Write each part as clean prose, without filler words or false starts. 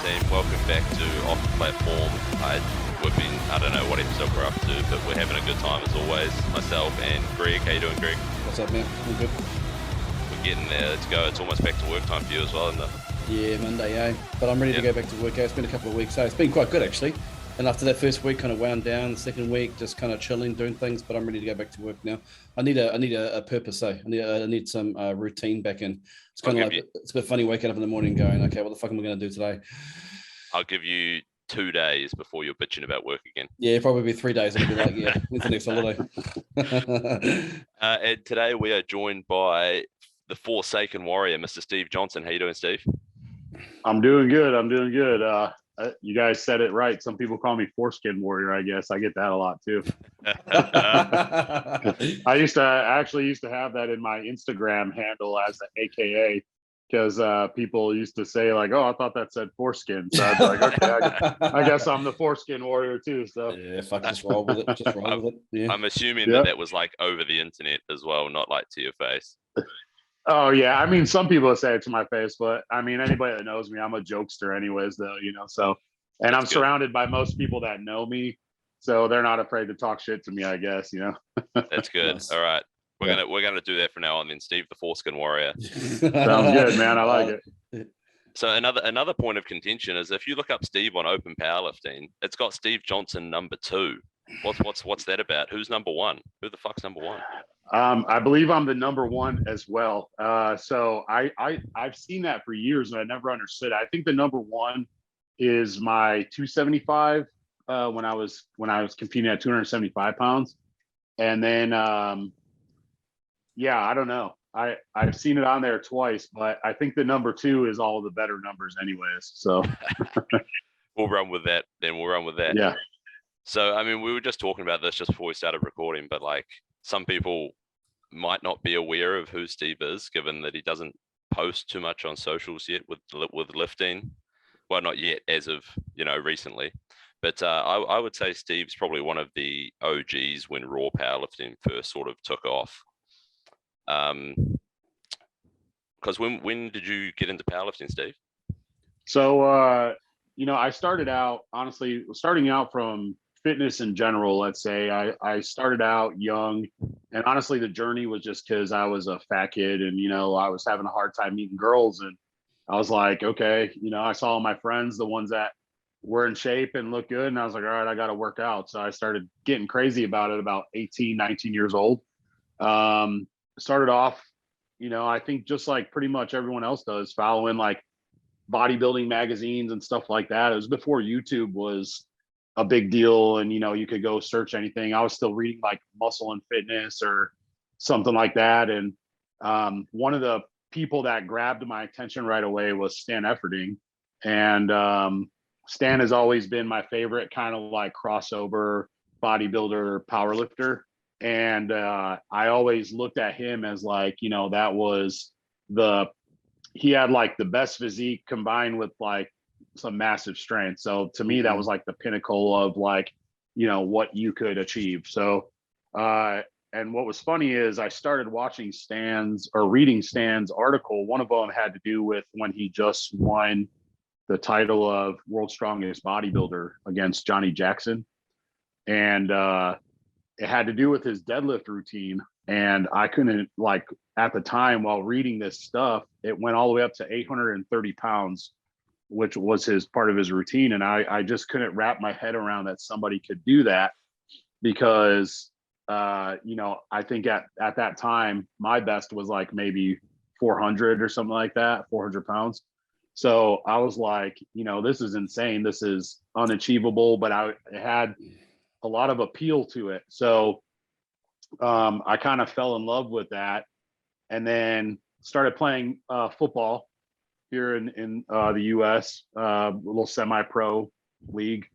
team. Welcome back to Off the Platform. I don't know what episode we're up to, but we're having a good time as always. Myself and Greg. How you doing, Greg? What's up, man? All good. We're getting there. Let's go. It's almost back to work time for you as well, isn't it? Yeah, Monday, eh? But I'm ready to go back to work. It's been a couple of weeks, so it's been quite good actually. And after that first week, kind of wound down. The second week, just kind of chilling, doing things. But I'm ready to go back to work now. I need a purpose, eh? I need some routine back in. It's kind of like it's a bit funny waking up in the morning, going, okay, what the fuck am I going to do today? I'll give you 2 days before you're bitching about work again. Yeah, probably 3 days. It'll be like, yeah, when's the next holiday? And today we are joined by the Forsaken Warrior, Mr. Steve Johnson. How you doing, Steve? I'm doing good. You guys said it right. Some people call me Foreskin Warrior, I guess. I get that a lot too. I used to have that in my Instagram handle as an AKA, because people used to say like, "Oh, I thought that said foreskin." So I'd be like, "Okay, I guess I'm the Foreskin Warrior too." So yeah, fuck, just roll with it. Just roll with it. Yeah. I'm assuming that was like over the internet as well, not like to your face. Oh yeah, I mean, some people say it to my face, but I mean, anybody that knows me, I'm a jokester, anyways. Though, so, and I'm surrounded by most people that know me, so they're not afraid to talk shit to me, I guess. That's good. Nice. All right, we're gonna do that from now on. Then, Steve, the Foreskin Warrior. Sounds good, man. I like it. So another point of contention is if you look up Steve on Open Powerlifting, it's got Steve Johnson number 2. What's that about? Who's number 1? Who the fuck's number 1? I believe I'm the number 1 as well. So I've seen that for years and I never understood. I think the number 1 is my 275 when I was competing at 275 pounds. And then I don't know. I've seen it on there twice, but I think the number 2 is all the better numbers anyways. So we'll run with that. Yeah. So I mean, we were just talking about this just before we started recording, but like some people might not be aware of who Steve is, given that he doesn't post too much on socials yet with lifting. Well, not yet, as of recently. But I would say Steve's probably one of the OGs when raw powerlifting first sort of took off. Because when did you get into powerlifting, Steve? So I started out from fitness in general. Let's say I started out young, and honestly the journey was just because I was a fat kid and I was having a hard time meeting girls, and I was like, okay, I saw my friends, the ones that were in shape and looked good, and I was like, all right, I got to work out. So I started getting crazy about it about 18, 19 years old. Started off, I think just like pretty much everyone else does, following like bodybuilding magazines and stuff like that. It was before YouTube was a big deal and you could go search anything. I was still reading like Muscle and Fitness or something like that. And one of the people that grabbed my attention right away was Stan Efferding. And Stan has always been my favorite kind of like crossover bodybuilder powerlifter. And I always looked at him as like, that was he had like the best physique combined with like some massive strength. So to me, that was like the pinnacle of like, what you could achieve. So, and what was funny is I started watching reading Stan's article. One of them had to do with when he just won the title of World's Strongest Bodybuilder against Johnny Jackson. And it had to do with his deadlift routine. And I couldn't, like, at the time while reading this stuff, it went all the way up to 830 pounds, which was part of his routine. And I just couldn't wrap my head around that somebody could do that, because, I think at that time, my best was like maybe 400 or something like that, 400 pounds. So I was like, this is insane. This is unachievable, but it had a lot of appeal to it. So I kind of fell in love with that, and then started playing football here in the US, a little semi-pro league.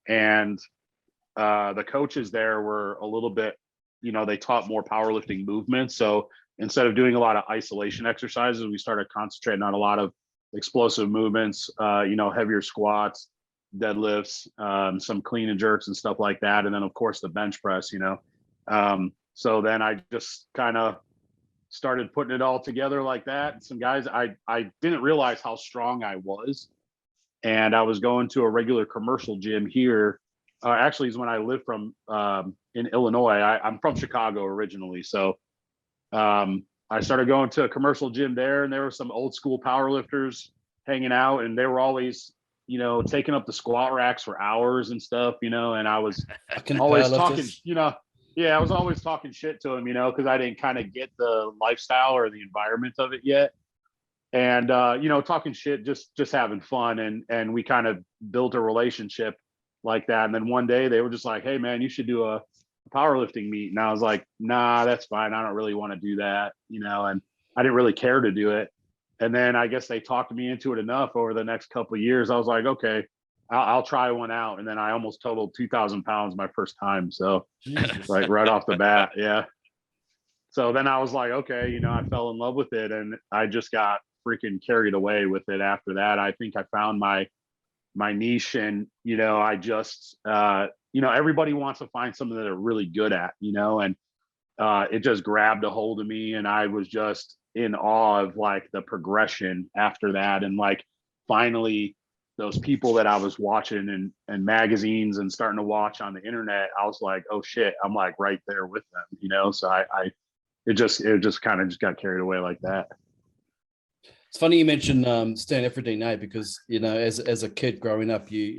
And the coaches there were a little bit, they taught more powerlifting movements. So instead of doing a lot of isolation exercises, we started concentrating on a lot of explosive movements, heavier squats, deadlifts, some clean and jerks and stuff like that. And then of course the bench press, so then I just kind of started putting it all together like that. Some guys, I didn't realize how strong I was. and I was going to a regular commercial gym here. Actually, is when I lived from in Illinois. I'm from Chicago originally, so I started going to a commercial gym there, and there were some old school powerlifters hanging out, and they were always, taking up the squat racks for hours and stuff, and I was always talking, I was always talking shit to them, because I didn't kind of get the lifestyle or the environment of it yet. And talking shit, just having fun, and we kind of built a relationship like that. And then one day they were just like, "Hey man, you should do a powerlifting meet." And I was like, "Nah, that's fine. I don't really want to do that," and I didn't really care to do it. And then I guess they talked me into it enough over the next couple of years. I was like, okay, I'll try one out. And then I almost totaled 2,000 pounds my first time. So like right off the bat. Yeah. So then I was like, okay, I fell in love with it, and I just got freaking carried away with it after that. I think I found my niche, and, I just, everybody wants to find something that they're really good at, and it just grabbed a hold of me, and I was just in awe of like the progression after that. And like, finally, those people that I was watching and magazines and starting to watch on the internet, I was like, oh shit, I'm like right there with them, so it just kind of got carried away like that. It's funny you mentioned Stan Efferding, because as a kid growing up, you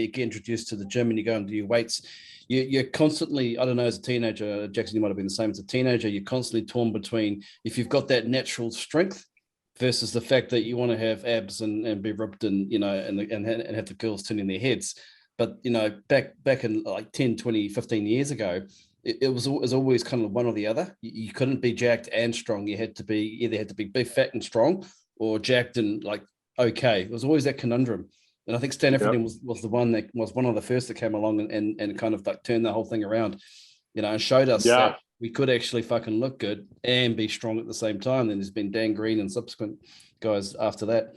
get introduced to the gym and you go and do your weights. You're constantly, I don't know, as a teenager, Jackson, you might have been the same as a teenager. You're constantly torn between if you've got that natural strength versus the fact that you want to have abs and be ripped and and have the girls turning their heads. But back in like 10, 20, 15 years ago, it was always kind of one or the other. You couldn't be jacked and strong. You had to be big, fat, and strong, or jacked and like okay. It was always that conundrum. And I think Stan Efferding was the one that was one of the first that came along and kind of like turned the whole thing around, and showed us that we could actually fucking look good and be strong at the same time. Then there's been Dan Green and subsequent guys after that.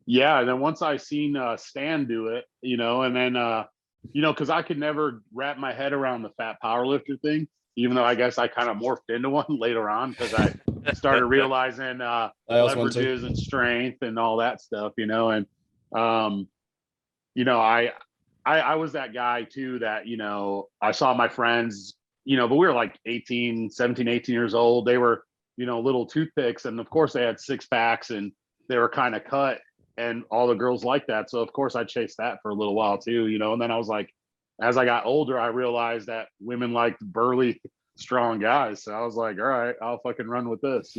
Yeah, and then once I seen Stan do it, and then because I could never wrap my head around the fat powerlifter thing, even though I guess I kind of morphed into one later on because I started realizing leverages and strength and all that stuff, and I was that guy too that, I saw my friends, but we were like 18 years old. They were, little toothpicks, and of course they had six packs and they were kind of cut, and all the girls like that. So of course I chased that for a little while too, and then I was like, as I got older, I realized that women liked burly, strong guys. So I was like, all right, I'll fucking run with this,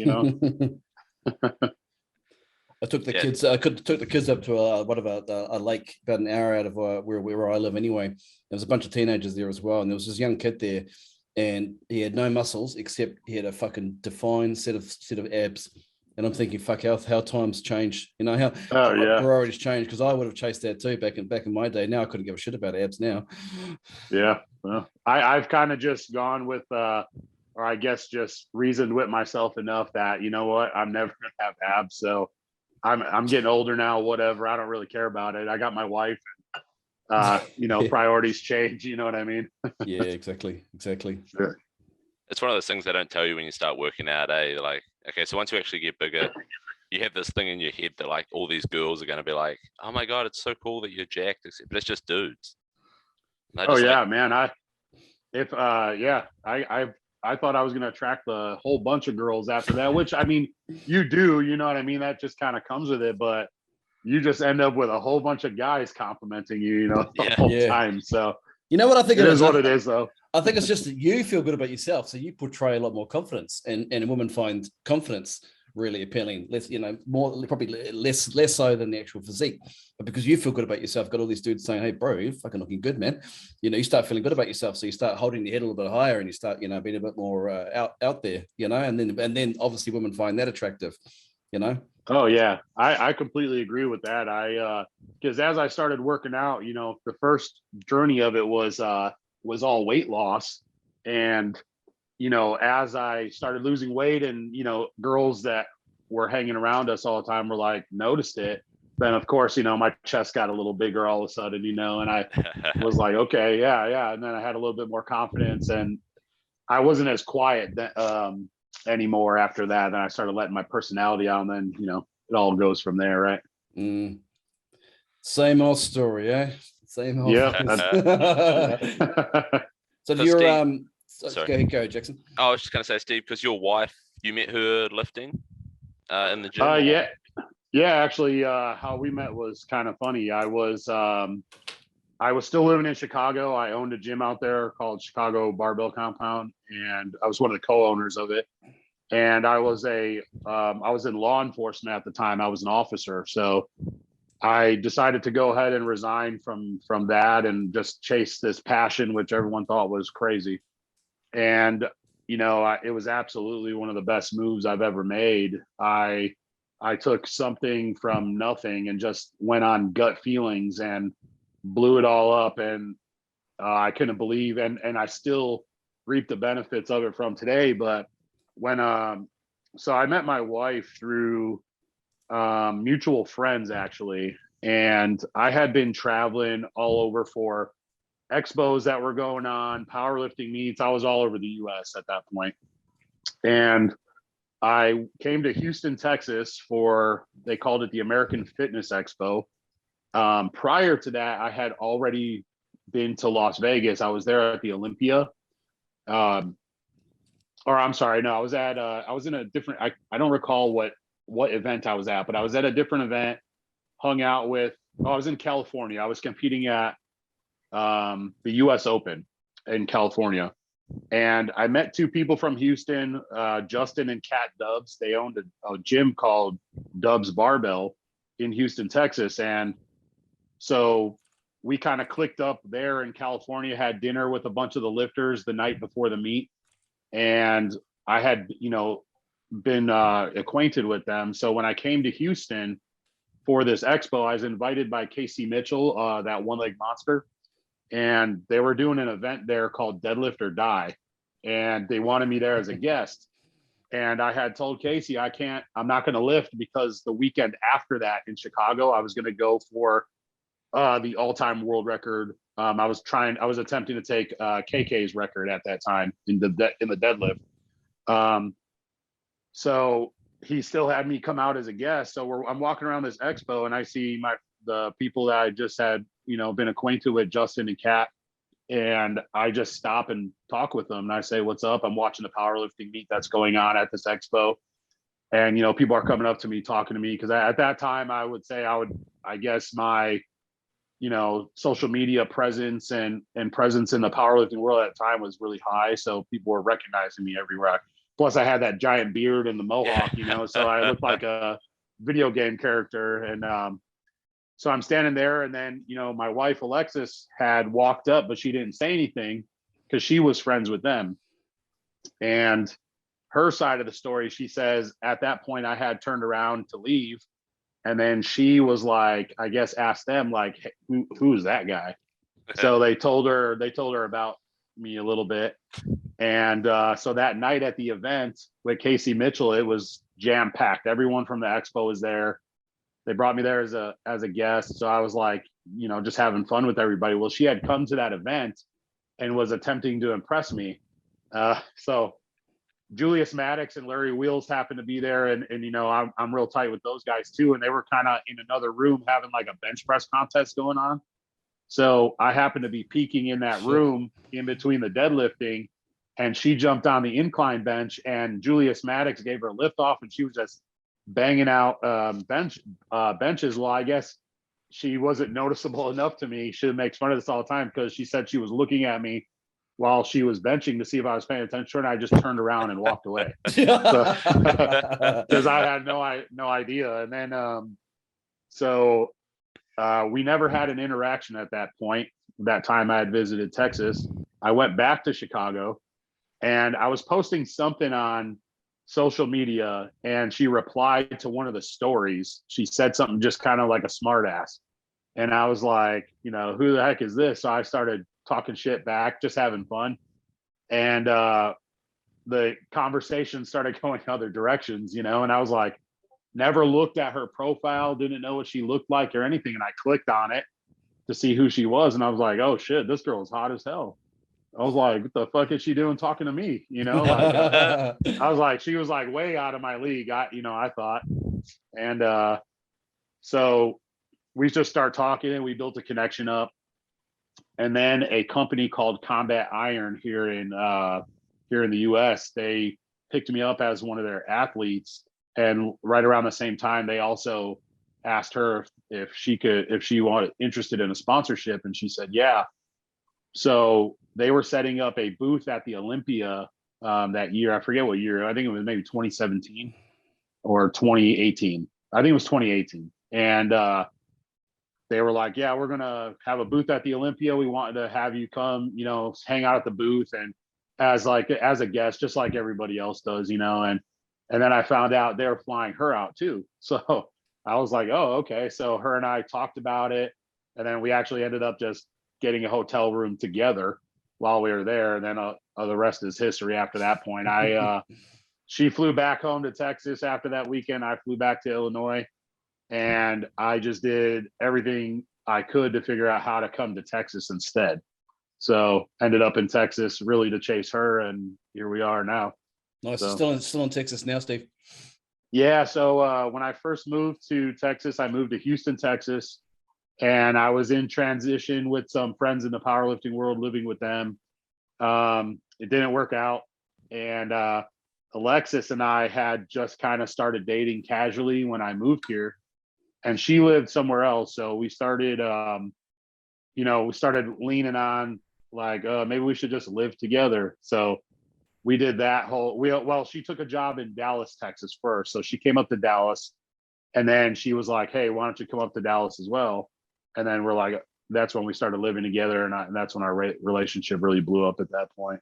I took the kids. I took the kids up to a lake about an hour out of where I live anyway. There was a bunch of teenagers there as well, and there was this young kid there, and he had no muscles except he had a fucking defined set of abs. And I'm thinking, fuck, how times change, how priorities change, because I would have chased that too back in my day. Now I couldn't give a shit about abs now. Yeah, well, I've kind of just gone with, or I guess just reasoned with myself enough that, you know what, I'm never gonna have abs, so I'm getting older now, whatever. I don't really care about it. I got my wife, and priorities change. You know what I mean? Yeah, exactly. Sure. It's one of those things they don't tell you when you start working out, eh? Like, okay, so once you actually get bigger, you have this thing in your head that like all these girls are going to be like, oh my God, it's so cool that you're jacked, but it's just dudes. Oh yeah, man. I thought I was going to attract a whole bunch of girls after that, which I mean, you do, you know what I mean? That just kind of comes with it, but you just end up with a whole bunch of guys complimenting you, the whole time. So you know what I think it is what it is though. I think it's just that you feel good about yourself. So you portray a lot more confidence, and women find confidence really appealing, probably less so than the actual physique, but because you feel good about yourself, got all these dudes saying, hey bro, you're fucking looking good, man. You start feeling good about yourself, so you start holding your head a little bit higher, and you start being a bit more out there, and then obviously women find that attractive. Oh yeah, I completely agree with that. Because as I started working out, the first journey of it was all weight loss, and as I started losing weight, and girls that were hanging around us all the time were like noticed it, then of course my chest got a little bigger all of a sudden, and I was like, okay, yeah, and then I had a little bit more confidence, and I wasn't as quiet anymore after that. Then I started letting my personality out, and then it all goes from there, right? Same old story, eh? Same old. Yep. So if So you're Steve- go sorry. ahead, go Jackson. I was just gonna say, Steve, because your wife, you met her lifting in the gym. Or- Yeah, actually, how we met was kind of funny. I was still living in Chicago. I owned a gym out there called Chicago Barbell Compound, and I was one of the co-owners of it. And I was in law enforcement at the time. I was an officer, so I decided to go ahead and resign from that and just chase this passion, which everyone thought was crazy. And it was absolutely one of the best moves I've ever made. I took something from nothing and just went on gut feelings and blew it all up. And I couldn't believe, and I still reap the benefits of it from today. But when, so I met my wife through mutual friends, actually. And I had been traveling all over for expos that were going on, powerlifting meets. I was all over the US at that point. And I came to Houston, Texas for, they called it the American Fitness Expo. Prior to that, I had already been to Las Vegas. I was there at the Olympia. Or I'm sorry, no, I was in a different, I don't recall what event I was at, but I was at a different event, hung out with, I was in California. I was competing at the US Open in California. And I met two people from Houston, Justin and Kat Dubs. They owned a gym called Dubs Barbell in Houston, Texas. And so we kind of clicked up there in California, had dinner with a bunch of the lifters the night before the meet. And I had, been acquainted with them. So when I came to Houston for this expo, I was invited by Casey Mitchell, that one-leg monster. And they were doing an event there called Deadlift or Die. And they wanted me there as a guest. And I had told Casey, I'm not going to lift, because the weekend after that in Chicago, I was going to go for the all-time world record. I was attempting to take KK's record at that time in the deadlift. So he still had me come out as a guest. So I'm walking around this expo and I see the people that I just had, been acquainted with, Justin and Kat. And I just stop and talk with them. And I say, what's up? I'm watching the powerlifting meet that's going on at this expo. And, people are coming up to me, talking to me. Cause at that time I would say I guess my, social media presence and presence in the powerlifting world at the time was really high. So people were recognizing me everywhere. Plus I had that giant beard and the mohawk, so I looked like a video game character. And, so I'm standing there, and then, my wife, Alexis, had walked up, but she didn't say anything because she was friends with them. And her side of the story, she says, at that point, I had turned around to leave. And then she was like, I guess, asked them, like, hey, who's that guy? So they told her about me a little bit. And so that night at the event with Casey Mitchell, it was jam packed. Everyone from the expo was there. They brought me there as a guest. So I was like, just having fun with everybody. Well, she had come to that event and was attempting to impress me. So Julius Maddox and Larry Wheels happened to be there. And I'm real tight with those guys too. And they were kind of in another room having like a bench press contest going on. So I happened to be peeking in that room in between the deadlifting, and she jumped on the incline bench, and Julius Maddox gave her a lift off, and she was just banging out benches. Well, I guess she wasn't noticeable enough to me. She makes fun of this all the time, because she said she was looking at me while she was benching to see if I was paying attention, and I just turned around and walked away because I had no idea. And then we never had an interaction at that point. That time I had visited Texas, I went back to Chicago, and I was posting something on social media, and she replied to one of the stories. She said something just kind of like a smart ass. And I was like, who the heck is this? So I started talking shit back, just having fun. And the conversation started going other directions, and I was like, never looked at her profile, didn't know what she looked like or anything. And I clicked on it to see who she was. And I was like, oh shit, this girl is hot as hell. I was like, what the fuck is she doing talking to me? I was like, she was like way out of my league. I thought. And so we just start talking and we built a connection up. And then a company called Combat Iron here in the US, they picked me up as one of their athletes. And right around the same time, they also asked her if she wanted interested in a sponsorship, and she said yeah. So they were setting up a booth at the Olympia that year. I forget what year. I think it was maybe 2017 or 2018. I think it was 2018. And they were like, yeah, we're gonna have a booth at the Olympia. We wanted to have you come, hang out at the booth and as a guest, just like everybody else does, and then I found out they were flying her out too. So I was like, oh, okay. So her and I talked about it, and then we actually ended up just getting a hotel room together while we were there. And then the rest is history after that point. She flew back home to Texas after that weekend. I flew back to Illinois, and I just did everything I could to figure out how to come to Texas instead. So ended up in Texas really to chase her, and here we are now. Nice. So, Still in Texas now, Steve. Yeah. So when I first moved to Texas, I moved to Houston, Texas, and I was in transition with some friends in the powerlifting world, living with them. It didn't work out, and Alexis and I had just kind of started dating casually when I moved here, and she lived somewhere else. So we started, leaning on like, maybe we should just live together. So we did that she took a job in Dallas, Texas first. So she came up to Dallas, and then she was like, hey, why don't you come up to Dallas as well? And then we're like, that's when we started living together. And that's when our relationship really blew up at that point.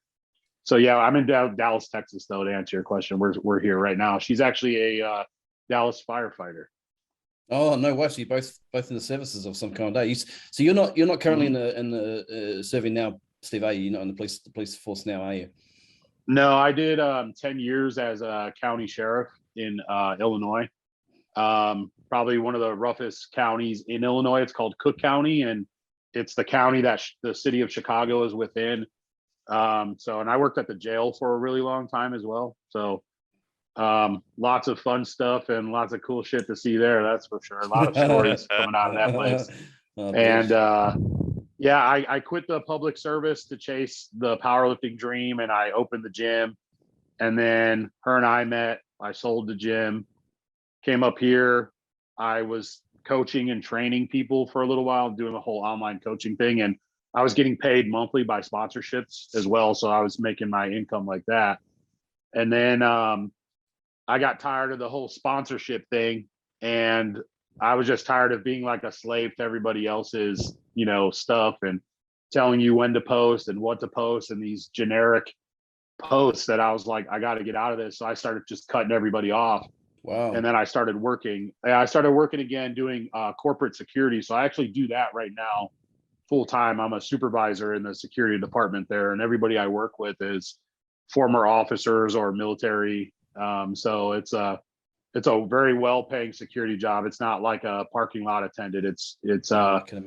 So yeah, I'm in Dallas, Texas, though, to answer your question. We're here right now. She's actually a Dallas firefighter. Oh no, way! So you're both in the services of some kind. So you're not currently in the serving now, Steve? Are you? You're not in the police force now, are you? No, I did 10 years as a county sheriff in Illinois. Probably one of the roughest counties in Illinois. It's called Cook County, and it's the county that the city of Chicago is within. And I worked at the jail for a really long time as well. So lots of fun stuff and lots of cool shit to see there. That's for sure. A lot of stories coming out of that place. I quit the public service to chase the powerlifting dream, and I opened the gym. And then her and I met. I sold the gym, came up here. I was coaching and training people for a little while, doing the whole online coaching thing. And I was getting paid monthly by sponsorships as well. So I was making my income like that. And then I got tired of the whole sponsorship thing. And I was just tired of being like a slave to everybody else's, stuff and telling you when to post and what to post and these generic posts that I was like, I got to get out of this. So I started just cutting everybody off. Wow. And then I started working. I started working again doing corporate security. So I actually do that right now full time. I'm a supervisor in the security department there, and everybody I work with is former officers or military. So it's a very well-paying security job. It's not like a parking lot attendant.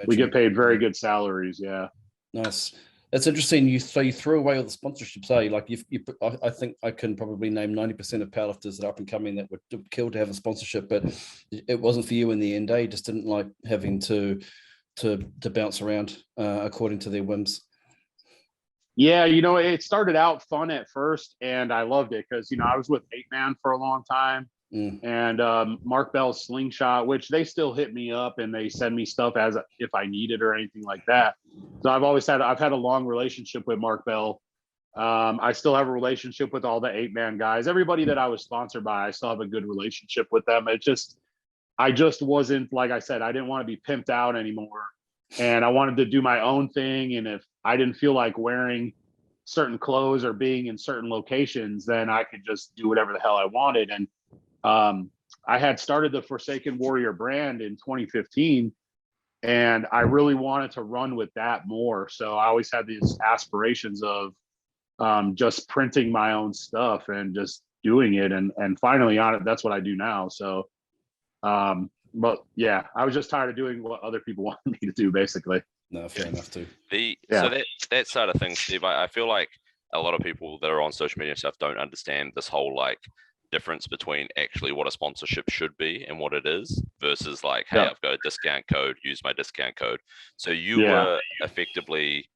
We get paid very good salaries. Yeah. Nice. That's interesting. You threw away all the sponsorships, eh? Like I think I can probably name 90% of powerlifters that are up and coming that would kill to have a sponsorship, but it wasn't for you in the end. You just didn't like having to bounce around according to their whims. Yeah, it started out fun at first, and I loved it because I was with 8-Man for a long time. And Mark Bell's Slingshot, which they still hit me up and they send me stuff as if I need it or anything like that. So I've had a long relationship with Mark Bell. I still have a relationship with all the 8-Man guys. Everybody that I was sponsored by, I still have a good relationship with them. I just wasn't, like I said, I didn't want to be pimped out anymore, and I wanted to do my own thing. And if I didn't feel like wearing certain clothes or being in certain locations, then I could just do whatever the hell I wanted. And I had started the Forsaken Warrior brand in 2015, and I really wanted to run with that more. So I always had these aspirations of just printing my own stuff and just doing it. And finally on it, that's what I do now. So, but yeah, I was just tired of doing what other people wanted me to do, basically. No, fair enough too. So that side of things, Steve, I feel like a lot of people that are on social media and stuff don't understand this whole like difference between actually what a sponsorship should be and what it is versus like, hey, I've got a discount code, use my discount code. So you were effectively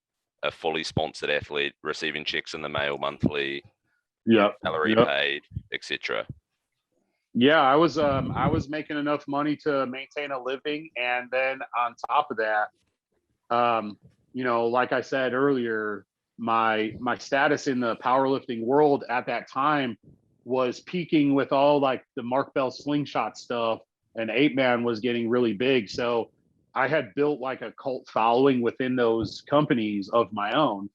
a fully sponsored athlete receiving checks in the mail monthly, salary paid, etc. Yeah, I was making enough money to maintain a living, and then on top of that, you know, like I said earlier, my status in the powerlifting world at that time was peaking with all like the Mark Bell slingshot stuff, and 8-Man was getting really big. So I had built like a cult following within those companies of my own.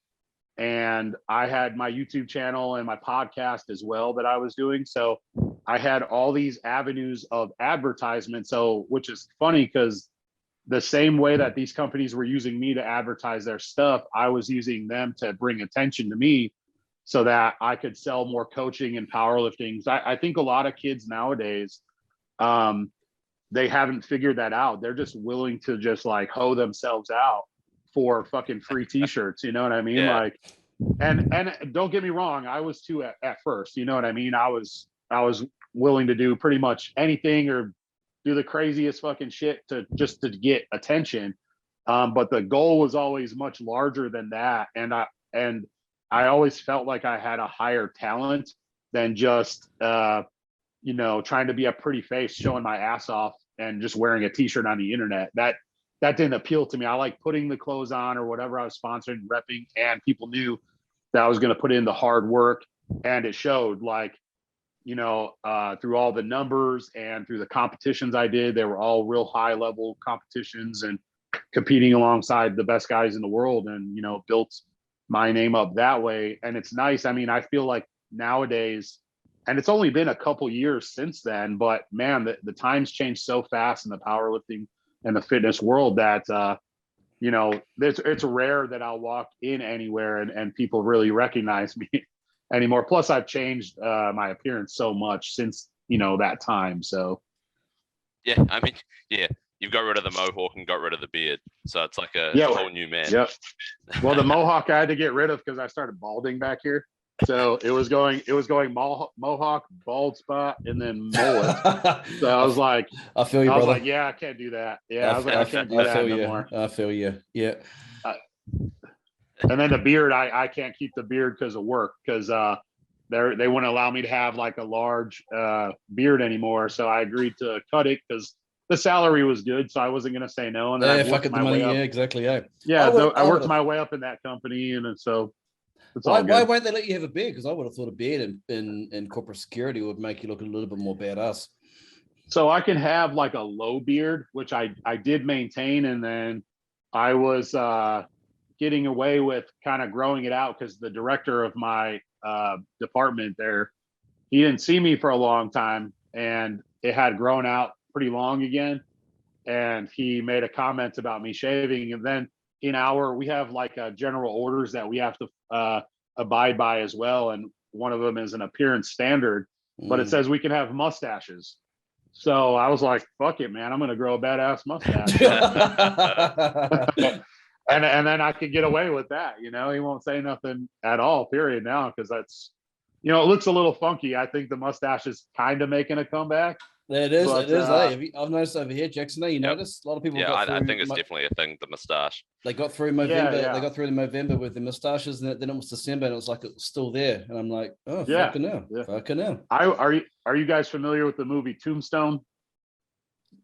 And I had my YouTube channel and my podcast as well that I was doing. So I had all these avenues of advertisement. So, which is funny because the same way that these companies were using me to advertise their stuff, I was using them to bring attention to me so that I could sell more coaching and powerlifting. So I think a lot of kids nowadays, they haven't figured that out. They're just willing to just like hoe themselves out for fucking free t-shirts. You know what I mean? Yeah. Like, and don't get me wrong, I was too at first, you know what I mean? I was willing to do pretty much anything or do the craziest fucking shit to get attention. But the goal was always much larger than that. And I always felt like I had a higher talent than just, you know, trying to be a pretty face, showing my ass off and just wearing a t-shirt on the internet. That didn't appeal to me. I like putting the clothes on or whatever I was sponsoring, repping, and people knew that I was going to put in the hard work, and it showed. Like, you know, through all the numbers and through the competitions I did, they were all real high level competitions and competing alongside the best guys in the world, and, you know, built my name up that way. And it's nice. I mean, I feel like nowadays, and it's only been a couple years since then, but man, the times change so fast in the powerlifting and the fitness world that, you know, it's rare that I'll walk in anywhere and people really recognize me anymore. Plus I've changed my appearance so much since, you know, that time. So. Yeah. I mean, yeah, you've got rid of the mohawk and got rid of the beard. So it's like a whole new man. Yep. Well, the mohawk I had to get rid of because I started balding back here. So it was going mohawk, bald spot, and then mullet. So I was like, I feel you, brother. I was like, yeah, I can't do that. Yeah, I was like, I can't do that no more. I feel you. Yeah. And then the beard, I can't keep the beard because of work, because they wouldn't allow me to have like a large beard anymore. So I agreed to cut it because the salary was good, so I wasn't going to say no. And then I worked my way up. Yeah, exactly. Yeah. I worked my way up in that company, and so. Why won't they let you have a beard? Because I would have thought a beard in corporate security would make you look a little bit more badass. So I can have like a low beard, which I did maintain, and then I was getting away with kind of growing it out because the director of my department there, he didn't see me for a long time, and it had grown out pretty long again, and he made a comment about me shaving. And then we have like general orders that we have to abide by as well, and one of them is an appearance standard, but it says we can have mustaches. So I was like, fuck it, man, I'm gonna grow a badass mustache. and then I could get away with that, you know. He won't say nothing at all, period, now, because that's, you know, it looks a little funky. I think the mustache is kind of making a comeback. It is. But, it is. I've noticed over here, Jackson. You notice a lot of people. Yeah, I think it's definitely a thing. The mustache. They got through November. Yeah. They got through November with the mustaches, and then it was December, and it was like it was still there. And I'm like, oh, fucking hell, fucking hell. Are you guys familiar with the movie Tombstone?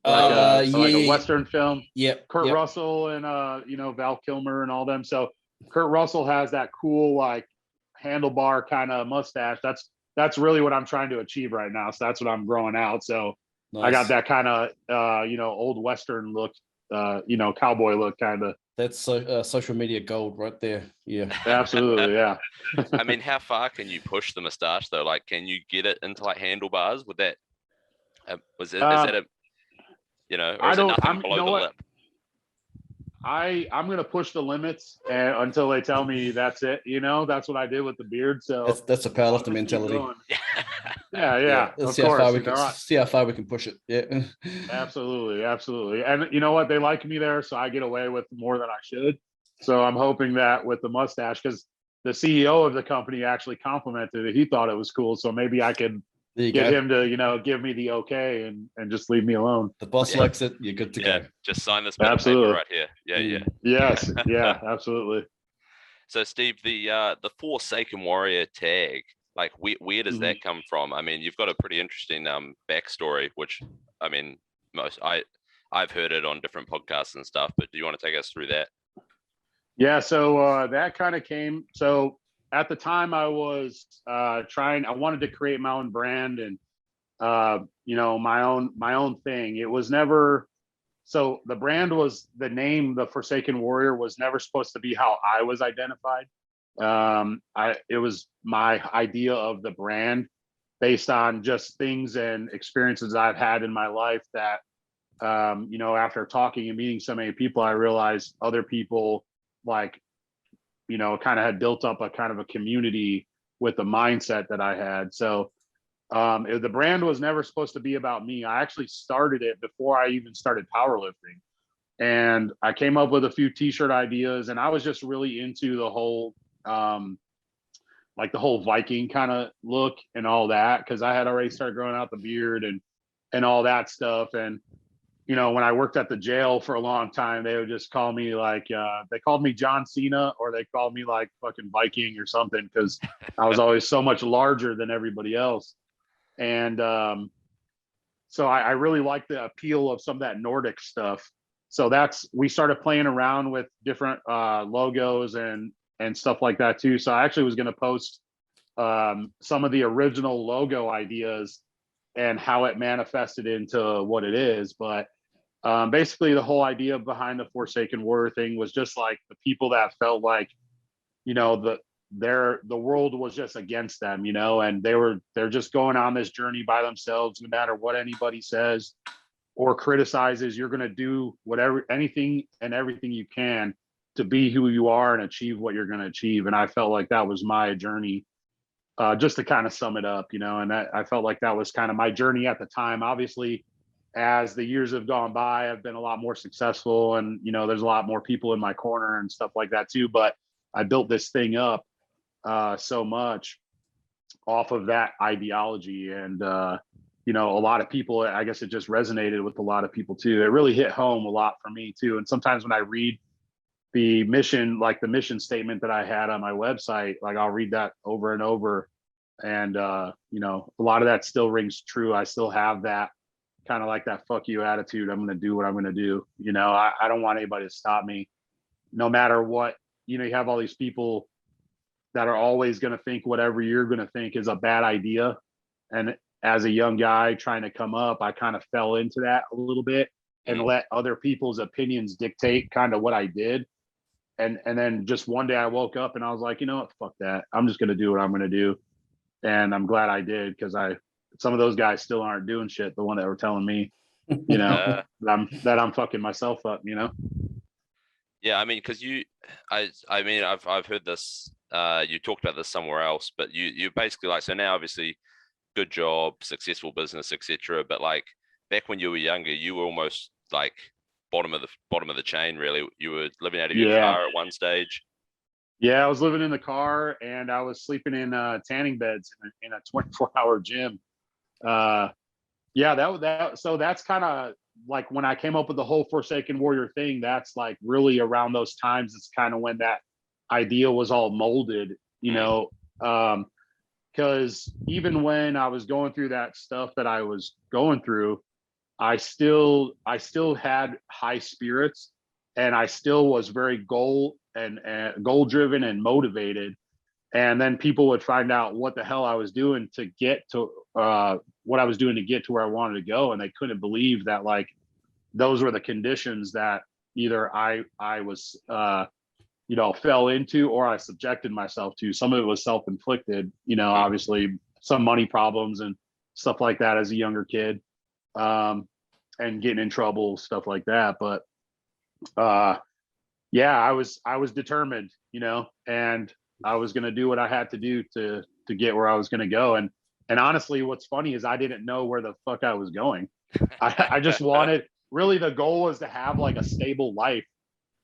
Like a Western film. Yep. Kurt Russell and you know, Val Kilmer and all them. So Kurt Russell has that cool like handlebar kind of mustache. That's really what I'm trying to achieve right now. So that's what I'm growing out. So nice. I got that kind of, you know, old Western look, you know, cowboy look kind of. That's social media gold right there. Yeah, absolutely. Yeah. I mean, how far can you push the mustache though? Like, can you get it into like handlebars with that? Is that a, you know, or is it nothing below the lip? I'm gonna push the limits until they tell me that's it. You know, that's what I did with the beard. So that's a powerlifter mentality. Yeah. Let's see how far we can push it. Yeah. Absolutely. And you know what? They like me there, so I get away with more than I should. So I'm hoping that with the mustache, because the CEO of the company actually complimented it. He thought it was cool. So maybe I could There you get go. him to, give me the okay and just leave me alone. The boss likes it. You're good to Yeah, go. just sign this bit of paper Absolutely. right here. Yeah. Yes. Yeah, absolutely. So Steve, the Forsaken Warrior tag, like where does that come from? I mean, you've got a pretty interesting backstory, which I mean, I've heard it on different podcasts and stuff, but do you want to take us through that? Yeah, so that kind of came. So at the time I was I wanted to create my own brand and my own thing. It was never, so the brand was, the name, the Forsaken Warrior, was never supposed to be how I was identified. It was my idea of the brand based on just things and experiences I've had in my life that, after talking and meeting so many people, I realized other people kind of had built up a kind of a community with the mindset that I had. So the brand was never supposed to be about me. I actually started it before I even started powerlifting. And I came up with a few t-shirt ideas, and I was just really into the whole, the whole Viking kind of look and all that, because I had already started growing out the beard and all that stuff. And, when I worked at the jail for a long time, they would just call me they called me John Cena, or they called me like fucking Viking or something, because I was always so much larger than everybody else. And so I really liked the appeal of some of that Nordic stuff. So we started playing around with different logos and stuff like that too. So I actually was going to post some of the original logo ideas and how it manifested into what it is. But basically the whole idea behind the Forsaken Warrior thing was just like the people that felt like, the world was just against them, and they're just going on this journey by themselves. No matter what anybody says or criticizes, you're going to do anything and everything you can to be who you are and achieve what you're going to achieve. And I felt like that was my journey, just to kind of sum it up, and that I felt like that was kind of my journey at the time. Obviously, as the years have gone by, I've been a lot more successful, and there's a lot more people in my corner and stuff like that too. But I built this thing up so much off of that ideology, and a lot of people, I guess it just resonated with a lot of people too. It really hit home a lot for me too. And sometimes when I read the mission, like the mission statement that I had on my website, like I'll read that over and over, and a lot of that still rings true. I still have that kind of like that fuck you attitude. I'm going to do what I'm going to do. I don't want anybody to stop me, no matter what. You have all these people that are always going to think whatever you're going to think is a bad idea. And as a young guy trying to come up, I kind of fell into that a little bit and let other people's opinions dictate kind of what I did. And then just one day I woke up and I was like, you know what, fuck that. I'm just going to do what I'm going to do. And I'm glad I did, because some of those guys still aren't doing shit. The one that were telling me, that I'm fucking myself up, Yeah, I mean, because I mean, I've heard this. You talked about this somewhere else, but you basically like, so now obviously good job, successful business, etc. But like back when you were younger, you were almost like bottom of the chain, really. You were living out of your car at one stage. Yeah, I was living in the car, and I was sleeping in tanning beds in a 24-hour gym. So that's kind of like when I came up with the whole Forsaken Warrior thing. That's like really around those times. It's kind of when that idea was all molded, because even when I was going through that stuff that I was going through, I still had high spirits, and I still was very goal driven and motivated. And then people would find out what the hell I was doing to get to what I was doing to get to where I wanted to go, and they couldn't believe that like those were the conditions that either I was fell into or I subjected myself to. Some of it was self-inflicted, obviously some money problems and stuff like that as a younger kid, and getting in trouble, stuff like that. But I was determined, and I was going to do what I had to do to get where I was going to go. And honestly, what's funny is I didn't know where the fuck I was going. I just wanted, really the goal was to have like a stable life.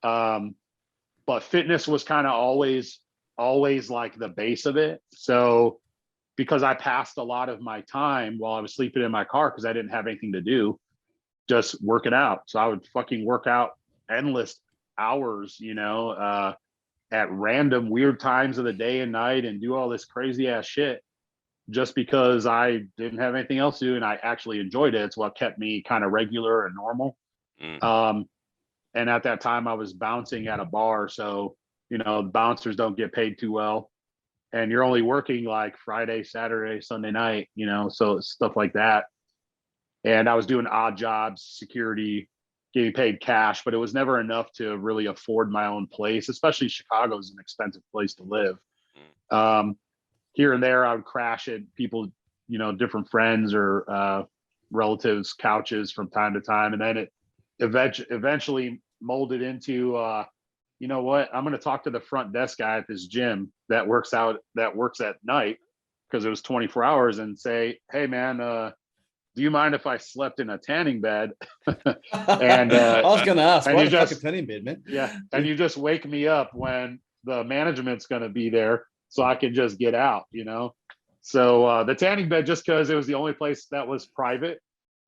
But fitness was kind of always like the base of it. So because I passed a lot of my time while I was sleeping in my car because I didn't have anything to do, just working out. So I would fucking work out endless hours, at random weird times of the day and night and do all this crazy ass shit just because I didn't have anything else to do and I actually enjoyed it. It's what kept me kind of regular and normal. And at that time I was bouncing at a bar. So, the bouncers don't get paid too well. And you're only working like Friday, Saturday, Sunday night, so stuff like that. And I was doing odd jobs, security, getting paid cash, but it was never enough to really afford my own place, especially Chicago is an expensive place to live. Here and there, I would crash at people, different friends or relatives' couches from time to time. And then it eventually molded into, you know what, I'm going to talk to the front desk guy at this gym that works at night because it was 24 hours and say, hey, man, do you mind if I slept in a tanning bed? And I was going to ask, why the fuck a just tanning bed, man? Yeah, and you just wake me up when the management's going to be there so I can just get out, So the tanning bed, just because it was the only place that was private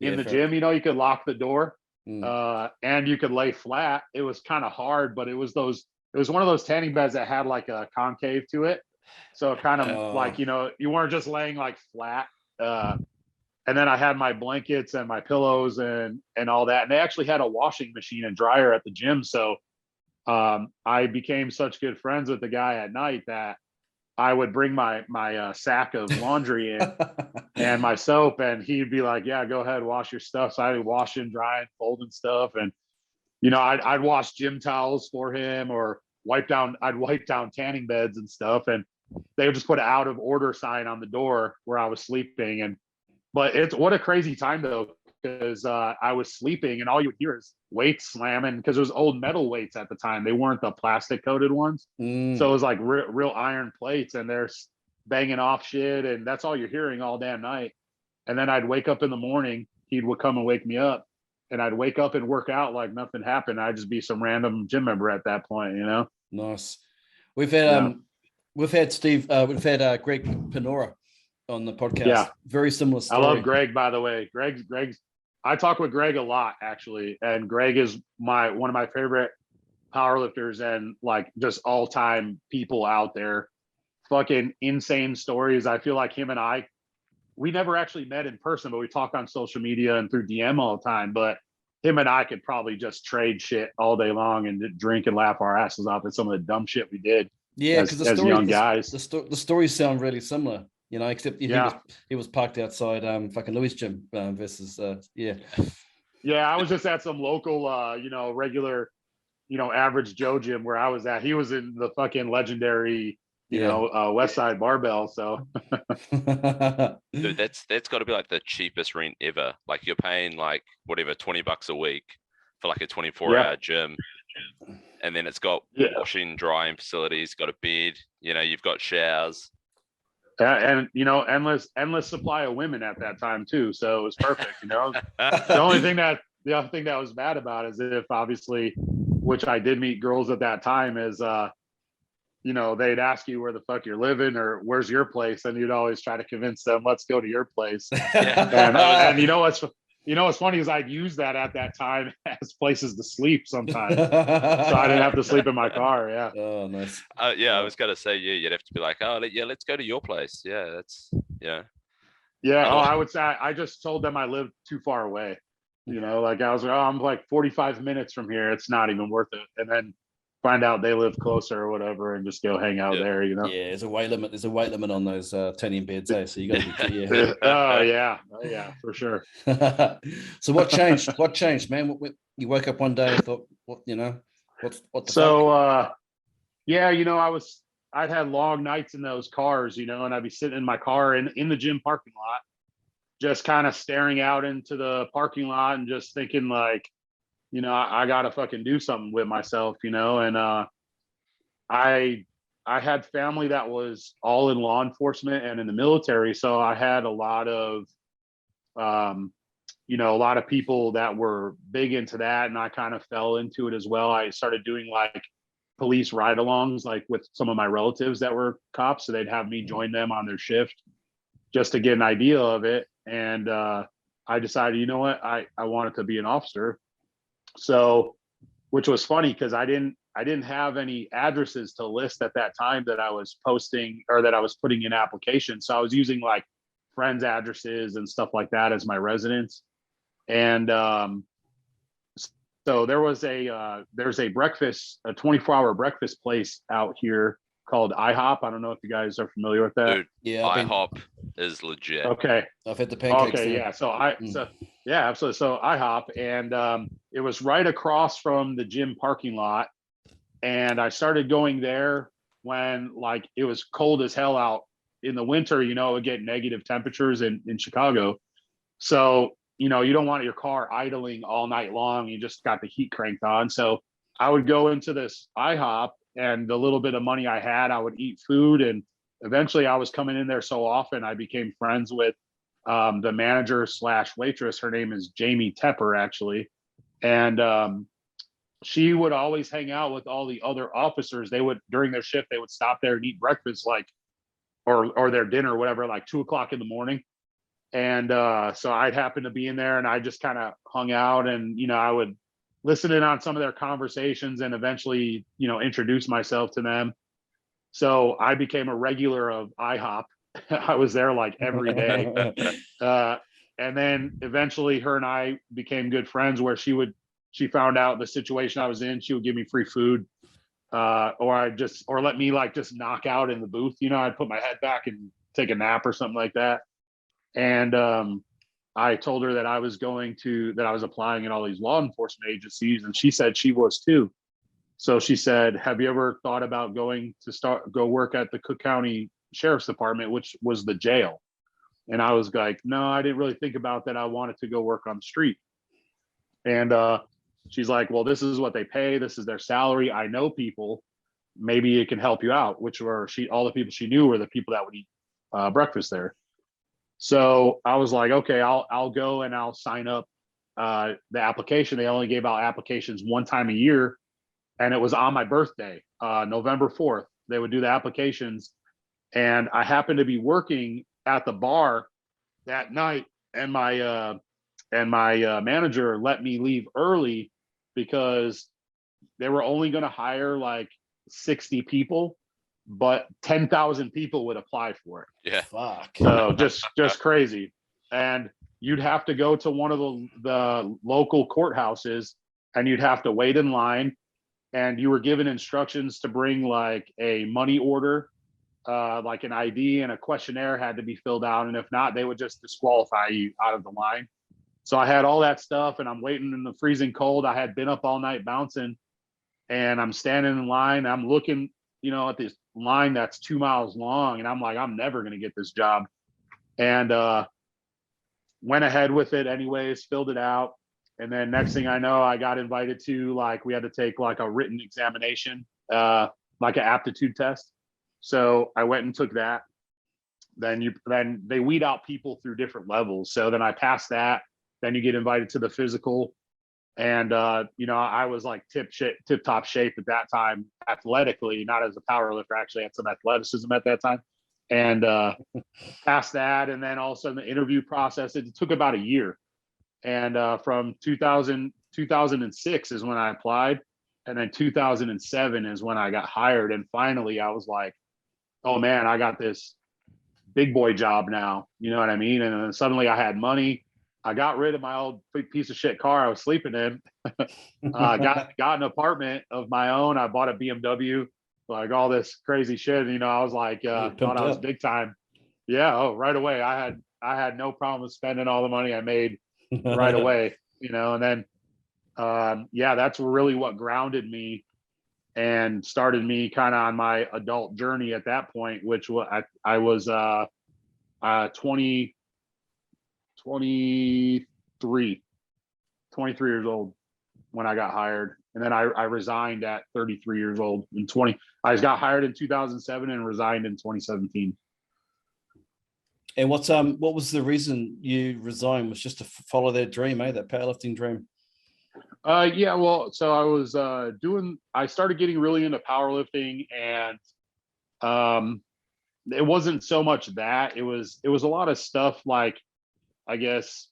in the gym, you could lock the door and you could lay flat. It was kind of hard, but it was one of those tanning beds that had like a concave to it. So kind of like, you weren't just laying like flat. And then I had my blankets and my pillows and all that. And they actually had a washing machine and dryer at the gym. So I became such good friends with the guy at night that I would bring my sack of laundry in and my soap, and he'd be like, yeah, go ahead, wash your stuff. So I'd wash and dry and fold and stuff. And, I'd wash gym towels for him or I'd wipe down tanning beds and stuff. And they would just put an out of order sign on the door where I was sleeping. But it's what a crazy time though, because I was sleeping and all you would hear is weights slamming because it was old metal weights at the time. They weren't the plastic coated ones. So it was like real iron plates and they're banging off shit. And that's all you're hearing all damn night. And then I'd wake up in the morning. He would come and wake me up and I'd wake up and work out like nothing happened. I'd just be some random gym member at that point, Nice. We've had Greg Panora on the podcast. Yeah. Very similar story. I love Greg, by the way. Greg's I talk with Greg a lot actually. And Greg is one of my favorite powerlifters and like just all time people out there. Fucking insane stories. I feel like him and we never actually met in person, but we talk on social media and through DM all the time. But him and I could probably just trade shit all day long and drink and laugh our asses off at some of the dumb shit we did. Yeah, because as young guys. The stories sound really similar. Except he was parked outside fucking Louis' gym versus Yeah, I was just at some local regular, average Joe gym where I was at. He was in the fucking legendary, West Side Barbell. So dude, that's got to be like the cheapest rent ever. Like you're paying like whatever $20 a week for like a 24-hour gym. And then it's got washing, drying facilities, got a bed, you've got showers. And endless supply of women at that time too, so it was perfect. The only thing that was bad about is if obviously, which I did meet girls at that time, is they'd ask you where the fuck you're living or where's your place, and you'd always try to convince them, let's go to your place. And what's funny is I'd use that at that time as places to sleep sometimes, so I didn't have to sleep in my car. Yeah. Oh, nice. I was gonna say, you'd have to be like, let's go to your place. Yeah, that's Yeah. I would say I just told them I lived too far away. Like I was like, I'm like 45 minutes from here. It's not even worth it. And then find out they live closer or whatever and just go hang out there, Yeah, there's a weight limit. There's a weight limit on those tanning beds, so you got to be Oh yeah, for sure. So what changed, man? You woke up one day and thought, what the fuck? I'd had long nights in those cars, and I'd be sitting in my car in the gym parking lot, just kind of staring out into the parking lot and just thinking like, I gotta fucking do something with myself, and I had family that was all in law enforcement and in the military. So I had a lot of people that were big into that. And I kind of fell into it as well. I started doing like police ride-alongs, like with some of my relatives that were cops. So they'd have me join them on their shift. just to get an idea of it. And I decided, you know what, I wanted to be an officer. So, which was funny because I didn't have any addresses to list at that time that I was posting or that I was putting in applications. So I was using like friends' addresses and stuff like that as my residence. And so there's a breakfast, a 24-hour breakfast place out here called iHop. I don't know if you guys are familiar with that. Dude, Yeah, iHop is legit. Okay. I've had the pancakes. Okay. There. Yeah. So yeah, absolutely. So iHop, and it was right across from the gym parking lot. And I started going there when like it was cold as hell out in the winter. You know, it would get negative temperatures in Chicago. So, you know, you don't want your car idling all night long. You just got the heat cranked on. So I would go into this iHop, and the little bit of money I had, I would eat food. And eventually I was coming in there so often, I became friends with the manager / waitress. Her name is Jamie Tepper, actually. And she would always hang out with all the other officers. They would, during their shift, they would stop there and eat breakfast, like, or their dinner, whatever, like 2:00 in the morning. And so I'd happen to be in there, and I just kind of hung out, and, you know, I would listen in on some of their conversations and eventually, you know, introduce myself to them. So I became a regular of iHop. I was there like every day. And then eventually her and I became good friends, where she found out the situation I was in. She would give me free food, or let me like just knock out in the booth. You know, I'd put my head back and take a nap or something like that. And I told her that I was applying at all these law enforcement agencies, and she said she was too. So she said, "Have you ever thought about go work at the Cook County Sheriff's Department, which was the jail?" And I was like, "No, I didn't really think about that. I wanted to go work on the street." And she's like, "Well, this is what they pay. This is their salary. I know people. Maybe it can help you out." Which were all the people she knew were the people that would eat breakfast there. So I was like, "Okay, I'll go and I'll sign up the application." They only gave out applications one time a year, and it was on my birthday, November 4th. They would do the applications, and I happened to be working at the bar that night, and my manager let me leave early because they were only going to hire like 60 people, but 10,000 people would apply for it. Yeah. Fuck. So just crazy. And you'd have to go to one of the local courthouses, and you'd have to wait in line. And you were given instructions to bring like a money order, like an ID, and a questionnaire had to be filled out. And if not, they would just disqualify you out of the line. So I had all that stuff, and I'm waiting in the freezing cold. I had been up all night bouncing, and I'm standing in line. I'm looking, you know, at this line that's 2 miles long, and I'm like, I'm never going to get this job. And went ahead with it anyways, filled it out. And then next thing I know, I got invited to, like, we had to take like a written examination, like an aptitude test. So I went and took that. Then they weed out people through different levels. So then I passed that. Then you get invited to the physical. And, you know, I was like tip top shape at that time, athletically, not as a power lifter. Actually, I had some athleticism at that time. And passed that. And then all of a sudden the interview process, it took about a year. And from 2006 is when I applied. And then 2007 is when I got hired. And finally I was like, oh man, I got this big boy job now. You know what I mean? And then suddenly I had money. I got rid of my old piece of shit car I was sleeping in. Got an apartment of my own. I bought a BMW, like all this crazy shit. You know, I was like, thought I was big time. Yeah. Oh, right away. I had no problem with spending all the money I made right away, you know. And then, yeah, that's really what grounded me and started me kind of on my adult journey at that point, which I was 23 years old when I got hired. And then I resigned at 33 years old. I got hired in 2007 and resigned in 2017. And what was the reason you resigned? Was just to follow that dream, that powerlifting dream? Yeah, well, so I was I started getting really into powerlifting, and it wasn't so much that it was a lot of stuff like, I guess,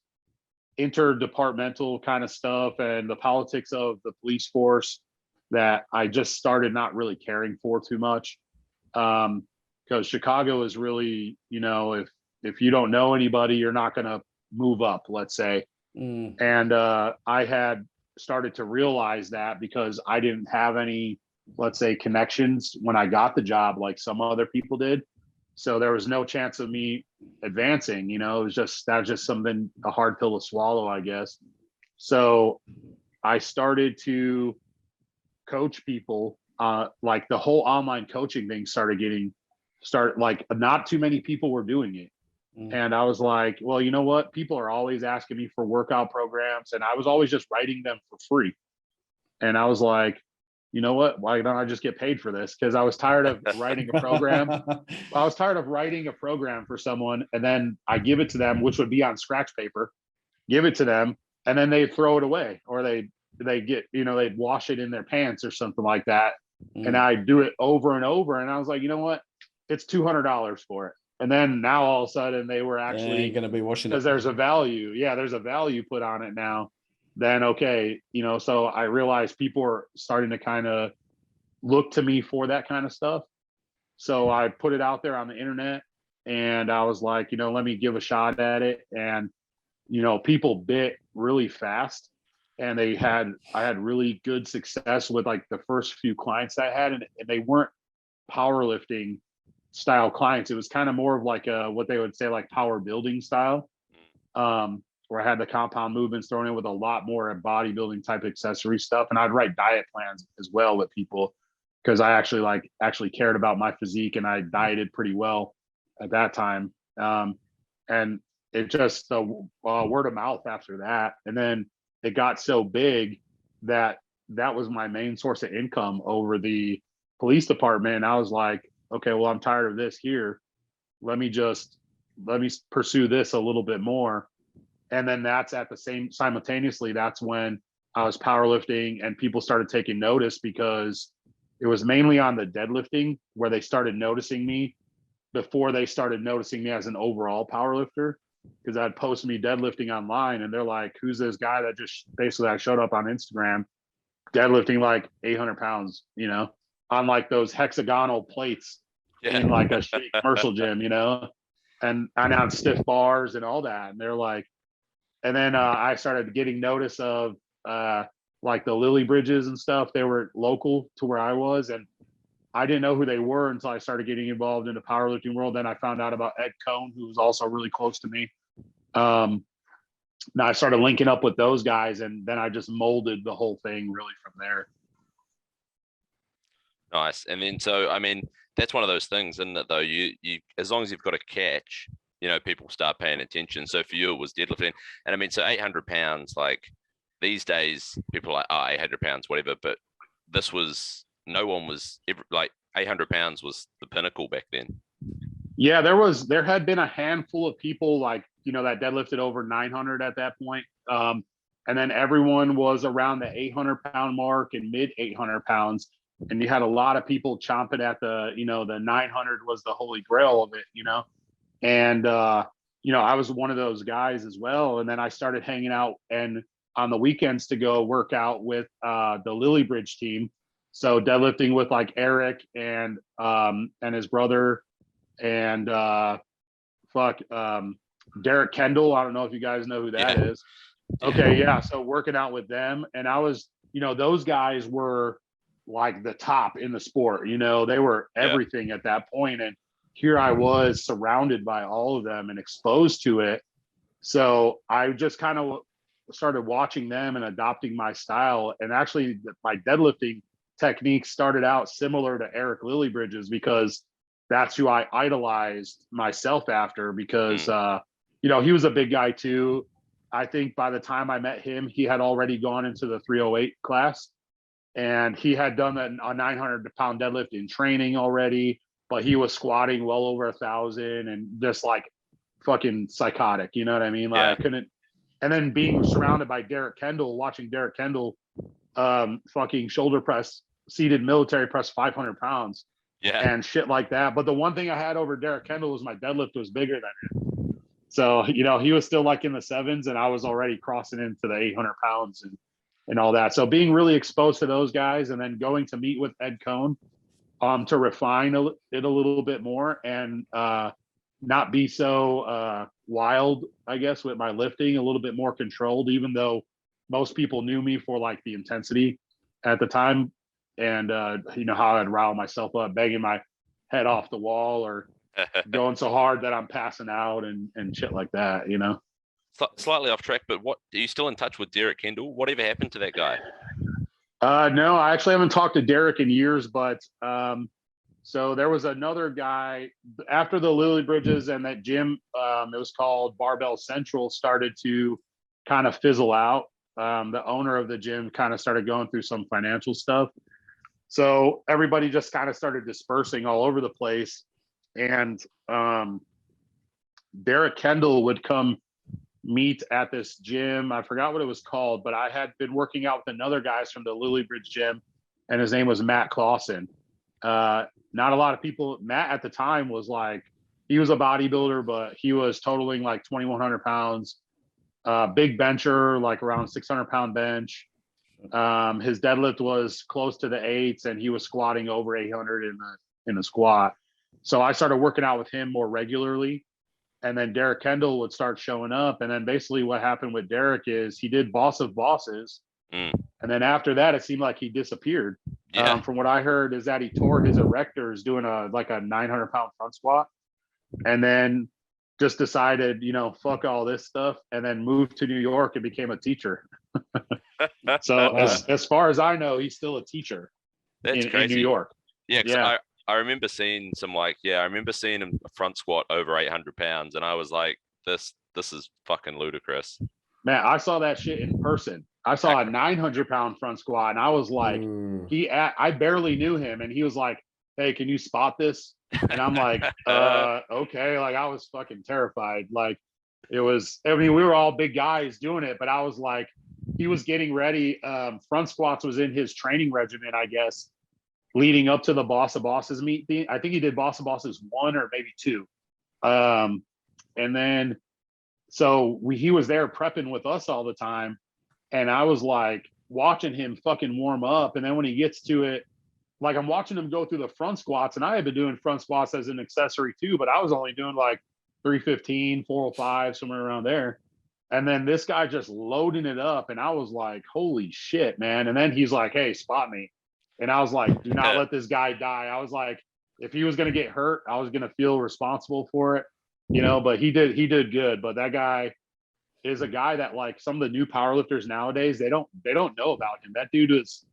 interdepartmental kind of stuff and the politics of the police force that I just started not really caring for too much. Because Chicago is really, you know, if you don't know anybody, you're not going to move up, let's say. And I had started to realize that because I didn't have any, let's say, connections when I got the job like some other people did. So there was no chance of me advancing, you know. It was just, that was just something, a hard pill to swallow, I guess. So I started to coach people, like the whole online coaching thing started like not too many people were doing it. And I was like, well, you know what? People are always asking me for workout programs, and I was always just writing them for free. And I was like, you know what? Why don't I just get paid for this? Because I was tired of writing a program. I was tired of writing a program for someone, and then I give it to them, which would be on scratch paper, give it to them, and then they throw it away, or they get, you know, they'd wash it in their pants or something like that. And I do it over and over. And I was like, you know what? It's $200 for it. And then now all of a sudden they were actually going to be washing it because there's a value. Yeah, there's a value put on it now. Then, okay, you know, so I realized people are starting to kind of look to me for that kind of stuff. So I put it out there on the internet, and I was like, you know, let me give a shot at it. And, you know, people bit really fast, and I had really good success with like the first few clients I had, and they weren't powerlifting style clients. It was kind of more of like what they would say like power building style, where I had the compound movements thrown in with a lot more bodybuilding type accessory stuff. And I'd write diet plans as well with people because I actually cared about my physique, and I dieted pretty well at that time. And it just the word of mouth after that, and then it got so big that was my main source of income over the police department. And I was like, okay, well, I'm tired of this here. Let me pursue this a little bit more. And then that's simultaneously, that's when I was powerlifting and people started taking notice, because it was mainly on the deadlifting where they started noticing me before they started noticing me as an overall powerlifter. Because I'd post me deadlifting online, and they're like, who's this guy that just basically I showed up on Instagram deadlifting like 800 pounds, you know, on like those hexagonal plates in like a shitty commercial gym, you know, and on stiff bars and all that. And they're like, and then I started getting notice of like the Lily Bridges and stuff. They were local to where I was, and I didn't know who they were until I started getting involved in the powerlifting world. Then I found out about Ed Cohn, who was also really close to me. Now I started linking up with those guys, and then I just molded the whole thing really from there. Nice. And then, so, I mean, that's one of those things, isn't it, though? You as long as you've got a catch, you know, people start paying attention. So for you, it was deadlifting. And I mean, so 800 pounds, like these days, people are like, oh, 800 pounds, whatever. But this was, no one was ever, like 800 pounds was the pinnacle back then. Yeah, there had been a handful of people like, you know, that deadlifted over 900 at that point. And then everyone was around the 800 pound mark and mid 800 pounds. And you had a lot of people chomping at the, you know, the 900 was the holy grail of it, you know? And, you know, I was one of those guys as well. And then I started hanging out and on the weekends to go work out with the Lily Bridge team. So deadlifting with like Eric and his brother and Derek Kendall. I don't know if you guys know who that is. Okay, yeah. So working out with them, and I was, you know, those guys were like the top in the sport. You know, they were everything at that point, and here I was surrounded by all of them and exposed to it. So I just kind of started watching them and adopting my style. And actually, my deadlifting technique started out similar to Eric Lillybridge's, because that's who I idolized myself after, because you know, he was a big guy too. I think by the time I met him, he had already gone into the 308 class, and he had done a 900 pound deadlift in training already, but he was squatting well over 1,000 and just like fucking psychotic. You know what I mean? Like I couldn't, and then being surrounded by Derek Kendall, watching Derek Kendall fucking shoulder press, seated military press 500 pounds. Yeah. and shit like that. But the one thing I had over Derek Kendall was my deadlift was bigger than him. So, he was still like in the sevens and I was already crossing into the 800 pounds and all that. So being really exposed to those guys and then going to meet with Ed Cohn to refine it a little bit more and not be so wild, I guess, with my lifting, a little bit more controlled, even though most people knew me for like the intensity at the time and how I'd rile myself up, banging my head off the wall or going so hard that I'm passing out and shit like that, Slightly off track, but what are you still in touch with Derek Kendall? Whatever happened to that guy? No, I actually haven't talked to Derek in years, but so there was another guy after the Lily Bridges and that gym, it was called Barbell Central, started to kind of fizzle out. The owner of the gym kind of started going through some financial stuff. So everybody just kind of started dispersing all over the place. And Derek Kendall would come meet at this gym. I forgot what it was called, but I had been working out with another guys from the Lily Bridge gym, and his name was Matt Clausen. Not a lot of people. Matt at the time was like, he was a bodybuilder, but he was totaling like 2,100 pounds. Big bencher, like around 600-pound bench. His deadlift was close to the eights, and he was squatting over 800 in the squat. So I started working out with him more regularly. And then Derek Kendall would start showing up. And then basically what happened with Derek is he did Boss of Bosses. And then after that, it seemed like he disappeared. Yeah. From what I heard is that he tore his erectors doing a 900-pound front squat. And then just decided, fuck all this stuff. And then moved to New York and became a teacher. So as far as I know, he's still a teacher in New York. Yeah. Yeah. I remember seeing I remember seeing him front squat over 800 pounds. And I was like, this is fucking ludicrous. Man, I saw that shit in person. I saw a 900-pound front squat and I was like, I barely knew him. And he was like, hey, can you spot this? And I'm like, okay. Like I was fucking terrified. Like we were all big guys doing it, but I was like, he was getting ready. Front squats was in his training regimen, I guess, leading up to the Boss of Bosses meet. I think he did Boss of Bosses 1 or maybe 2. And then, so he was there prepping with us all the time. And I was like watching him fucking warm up. And then when he gets to it, like I'm watching him go through the front squats, and I had been doing front squats as an accessory too, but I was only doing like 315, 405, somewhere around there. And then this guy just loading it up. And I was like, holy shit, man. And then he's like, hey, spot me. And I was like, do not let this guy die. I was like, if he was going to get hurt, I was going to feel responsible for it, but he did good. But that guy is a guy that like some of the new powerlifters nowadays, they don't know about him. That dude is,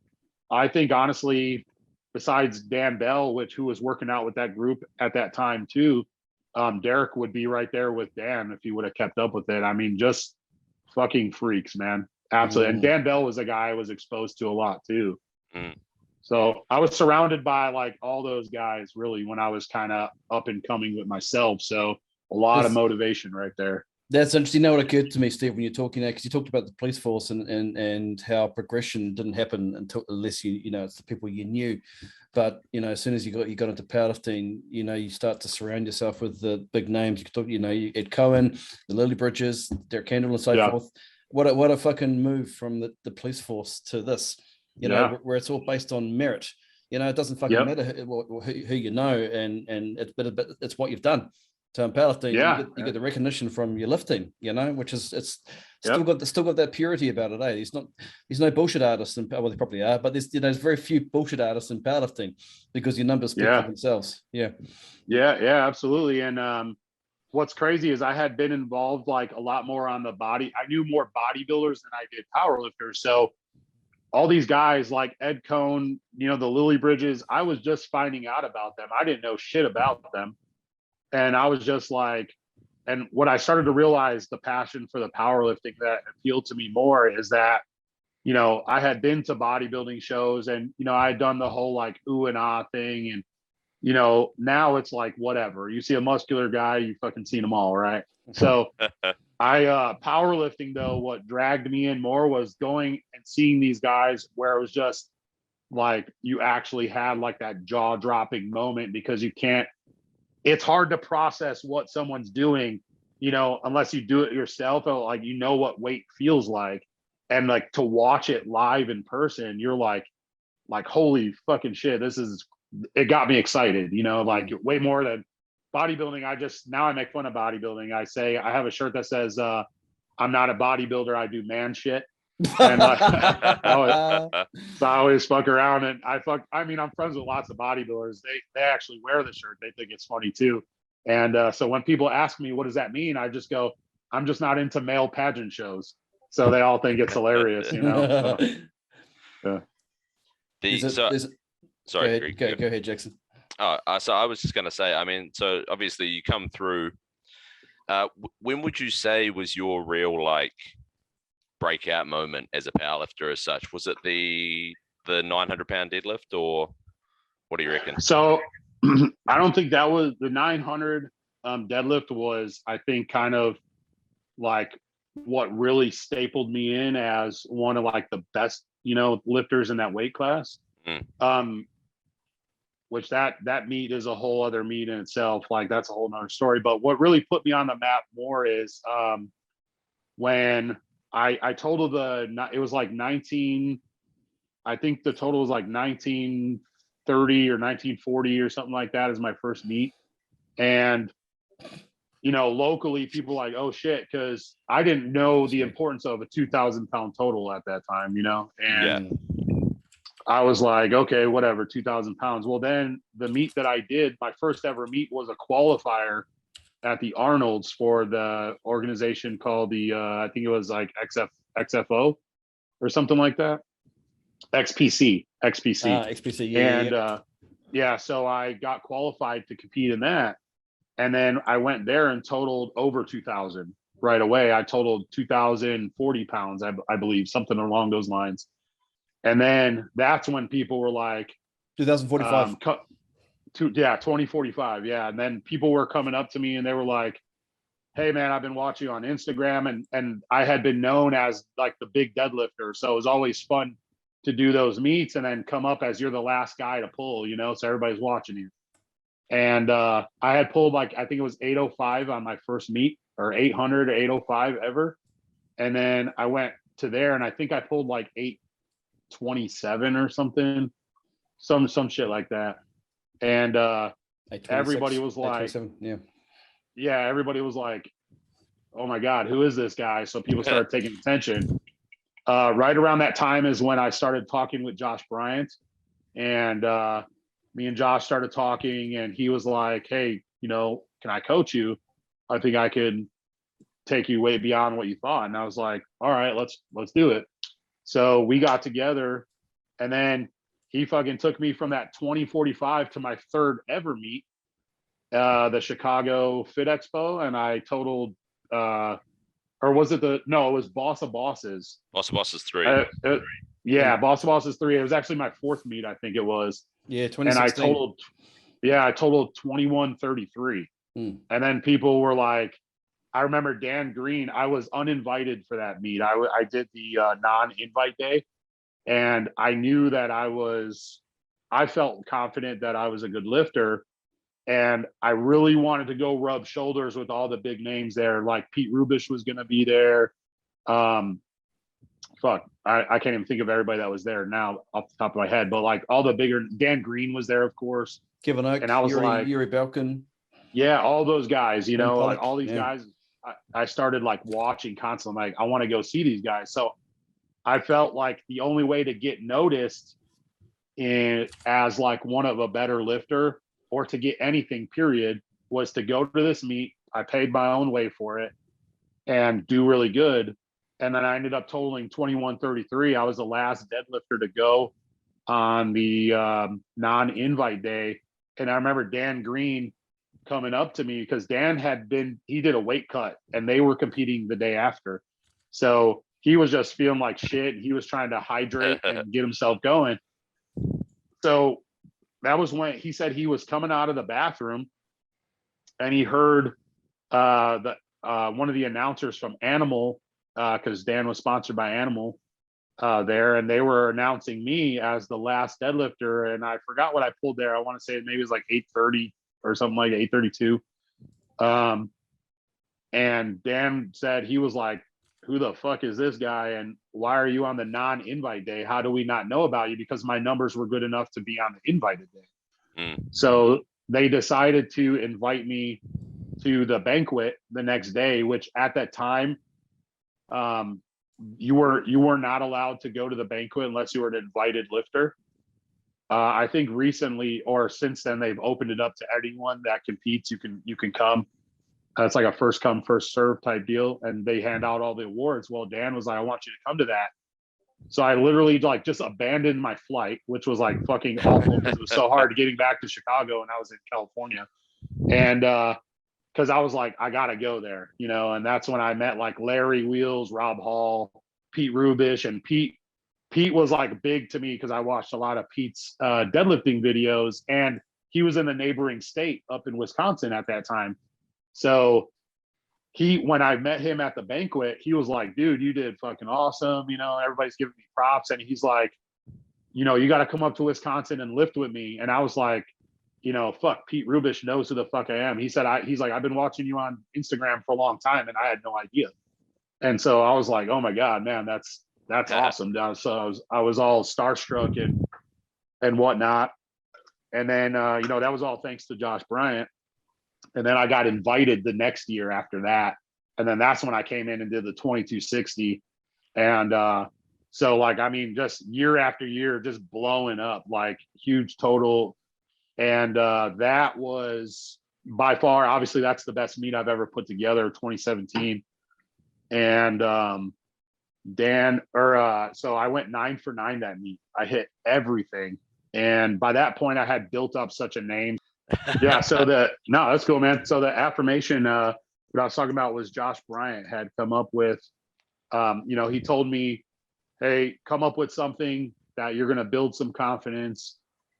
I think honestly, besides Dan Bell, who was working out with that group at that time too, Derek would be right there with Dan if he would have kept up with it. I mean, just fucking freaks, man. Absolutely. And Dan Bell was a guy I was exposed to a lot too. So I was surrounded by like all those guys really when I was kind of up and coming with myself. So a lot of motivation right there. That's interesting. You know what occurred to me, Steve, when you're talking there, because you talked about the police force and how progression didn't happen unless it's the people you knew. But as soon as you got into powerlifting, you start to surround yourself with the big names. You could talk, Ed Cohen, the Lily Bridges, Derek Kendall, and so forth. What a fucking move from the police force to this. Where it's all based on merit. It doesn't fucking matter who you know, and it's what you've done. So in powerlifting, you get the recognition from your lifting, which is still got that purity about it. There's no bullshit artists in well, there probably are, but there's very few bullshit artists in powerlifting because your numbers speak for themselves. Yeah, absolutely. And what's crazy is I had been involved like a lot more on the body. I knew more bodybuilders than I did powerlifters. So all these guys like Ed Cohn, the Lily Bridges, I was just finding out about them. I didn't know shit about them. And I was just like, and what I started to realize the passion for the powerlifting that appealed to me more is that, I had been to bodybuilding shows and, I had done the whole like ooh and ah thing. And, now it's like, whatever, you see a muscular guy, you fucking seen them all. Right. So powerlifting though, what dragged me in more was going and seeing these guys where it was just like you actually had like that jaw dropping moment, because it's hard to process what someone's doing, unless you do it yourself, or like, what weight feels like. And like to watch it live in person, you're like, holy fucking shit, it got me excited, like way more than bodybuilding. Now I make fun of bodybuilding. I say, I have a shirt that says, I'm not a bodybuilder, I do man shit. And so I always fuck around, and I'm friends with lots of bodybuilders. They actually wear the shirt. They think it's funny too. And so when people ask me, what does that mean? I just go, I'm just not into male pageant shows. So they all think it's hilarious, So, yeah. Sorry, go ahead, Jackson. So I was just going to say, so obviously you come through. When would you say was your real like breakout moment as a powerlifter as such? Was it the 900-pound deadlift, or what do you reckon? So I don't think that was the 900 deadlift was, I think, kind of like what really stapled me in as one of like the best, lifters in that weight class. Which that meet is a whole other meet in itself. Like that's a whole nother story. But what really put me on the map more is when I totaled it was like 19, I think the total was like 1930 or 1940 or something like that as my first meet. And, locally people like, oh shit, because I didn't know the importance of a 2,000-pound total at that time, and I was like, okay, whatever, 2,000 pounds. Well, then the meet that I did, my first ever meet, was a qualifier at the Arnold's for the organization called I think it was like XFO or something like that. XPC. XPC, yeah. And so I got qualified to compete in that. And then I went there and totaled over 2,000 right away. I totaled 2,040 pounds, I believe, something along those lines. And then that's when people were like, 2045. 2045. Yeah. And then people were coming up to me and they were like, hey man, I've been watching you on Instagram. And I had been known as like the big deadlifter. So it was always fun to do those meets and then come up as you're the last guy to pull, so everybody's watching you. And I had pulled like, I think it was 805 on my first meet, or 800 or 805 ever. And then I went to there and I think I pulled like 827 or something, some shit like that. And everybody was like, everybody was like, oh my God, who is this guy? So people started taking attention. Right around that time is when I started talking with Josh Bryant, and me and Josh started talking, and he was like, hey, can I coach you? I think I could take you way beyond what you thought. And I was like, all right, let's do it. So we got together, and then he fucking took me from that 2045 to my third ever meet, the Chicago Fit Expo, and I totaled, or was it it was Boss of Bosses. Boss of Bosses 3. Boss of Bosses 3. It was actually my fourth meet, I think it was. Yeah, 2016. And I totaled 2133. And then people were like, I remember Dan Green, I was uninvited for that meet. I did the non-invite day, and I knew that I felt confident that I was a good lifter, and I really wanted to go rub shoulders with all the big names there. Like Pete Rubish was going to be there. I can't even think of everybody that was there now off the top of my head, but like all the bigger, Dan Green was there, of course. Kevin Oak, and I was Yuri Belkin. Yeah, all those guys, like all these guys, I started like watching constantly. Like, I want to go see these guys. So I felt like the only way to get noticed as like one of a better lifter, or to get anything period, was to go to this meet. I paid my own way for it and do really good. And then I ended up totaling 2133. I was the last deadlifter to go on the non-invite day. And I remember Dan Green coming up to me, because Dan he did a weight cut and they were competing the day after. So he was just feeling like shit. He was trying to hydrate and get himself going. So that was when he said he was coming out of the bathroom and he heard one of the announcers from Animal, because Dan was sponsored by Animal, there, and they were announcing me as the last deadlifter, and I forgot what I pulled there. I want to say maybe it was like 830 or something, like 832. And Dan said, he was like, who the fuck is this guy, and why are you on the non-invite day? How do we not know about you? Because my numbers were good enough to be on the invited day. So they decided to invite me to the banquet the next day, which at that time, you were not allowed to go to the banquet unless you were an invited lifter. I think recently or since then they've opened it up to anyone that competes. You can come. It's like a first come first serve type deal, and they hand out all the awards. Well, Dan was like, I want you to come to that. So I literally like just abandoned my flight, which was like fucking awful because it was so hard getting back to Chicago and I was in California. And because I was like, I gotta go there, you know, and that's when I met like Larry Wheels, Rob Hall, Pete Rubish, and Pete was like big to me because I watched a lot of Pete's deadlifting videos, and he was in the neighboring state up in Wisconsin at that time. So when I met him at the banquet, he was like, dude, you did fucking awesome. You know, everybody's giving me props. And he's like, you know, you got to come up to Wisconsin and lift with me. And I was like, you know, fuck, Pete Rubish knows who the fuck I am. He said, he's like, I've been watching you on Instagram for a long time and I had no idea. And so I was like, oh my God, man, that's awesome. So I was all starstruck and whatnot. And then, you know, that was all thanks to Josh Bryant. And then I got invited the next year after that. And then that's when I came in and did the 2260. And so like, I mean, just year after year, just blowing up, like huge total. And that was by far, obviously that's the best meet I've ever put together, 2017. And so I went 9 for 9 that meet. I hit everything. And by that point I had built up such a name. Yeah. So that's cool, man. So the affirmation, what I was talking about was Josh Bryant had come up with, you know, he told me, hey, come up with something that you're going to build some confidence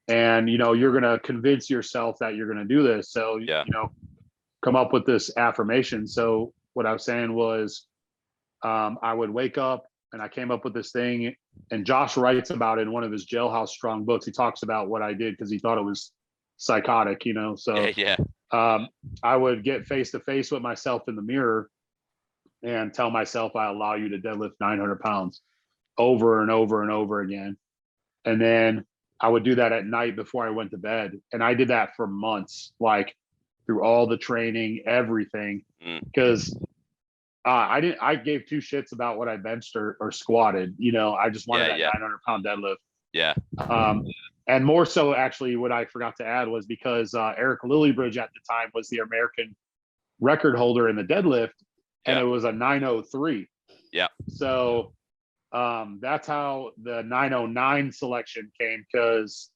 and, you know, you're going to convince yourself that you're going to do this. So, you know, come up with this affirmation. So what I was saying was, I would wake up and I came up with this thing, and Josh writes about it in one of his Jailhouse Strong books. He talks about what I did because he thought it was psychotic, you know. So I would get face to face with myself in the mirror and tell myself, I allow you to deadlift 900 pounds over and over and over again. And then I would do that at night before I went to bed. And I did that for months, like through all the training, everything, because I gave two shits about what I benched or squatted, you know. I just wanted that 900 pound deadlift. And more so, actually, what I forgot to add was because Eric Lillybridge at the time was the American record holder in the deadlift, and it was a 903. So that's how the 909 selection came, because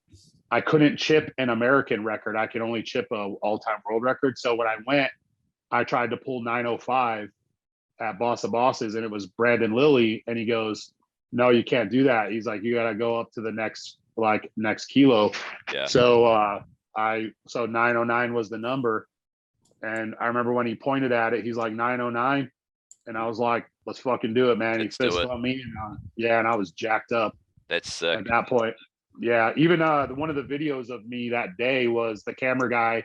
I couldn't chip an American record. I could only chip a all-time world record. So when I went, I tried to pull 905 at Boss of Bosses, and it was Brandon Lilly, and he goes, no, you can't do that. He's like, you got to go up to the next kilo. So so 909 was the number. And I remember when he pointed at it, he's like 909. And I was like, let's fucking do it, man. He fisted on me. And I was jacked up. That's sick. At that point. Yeah. Even one of the videos of me that day was the camera guy.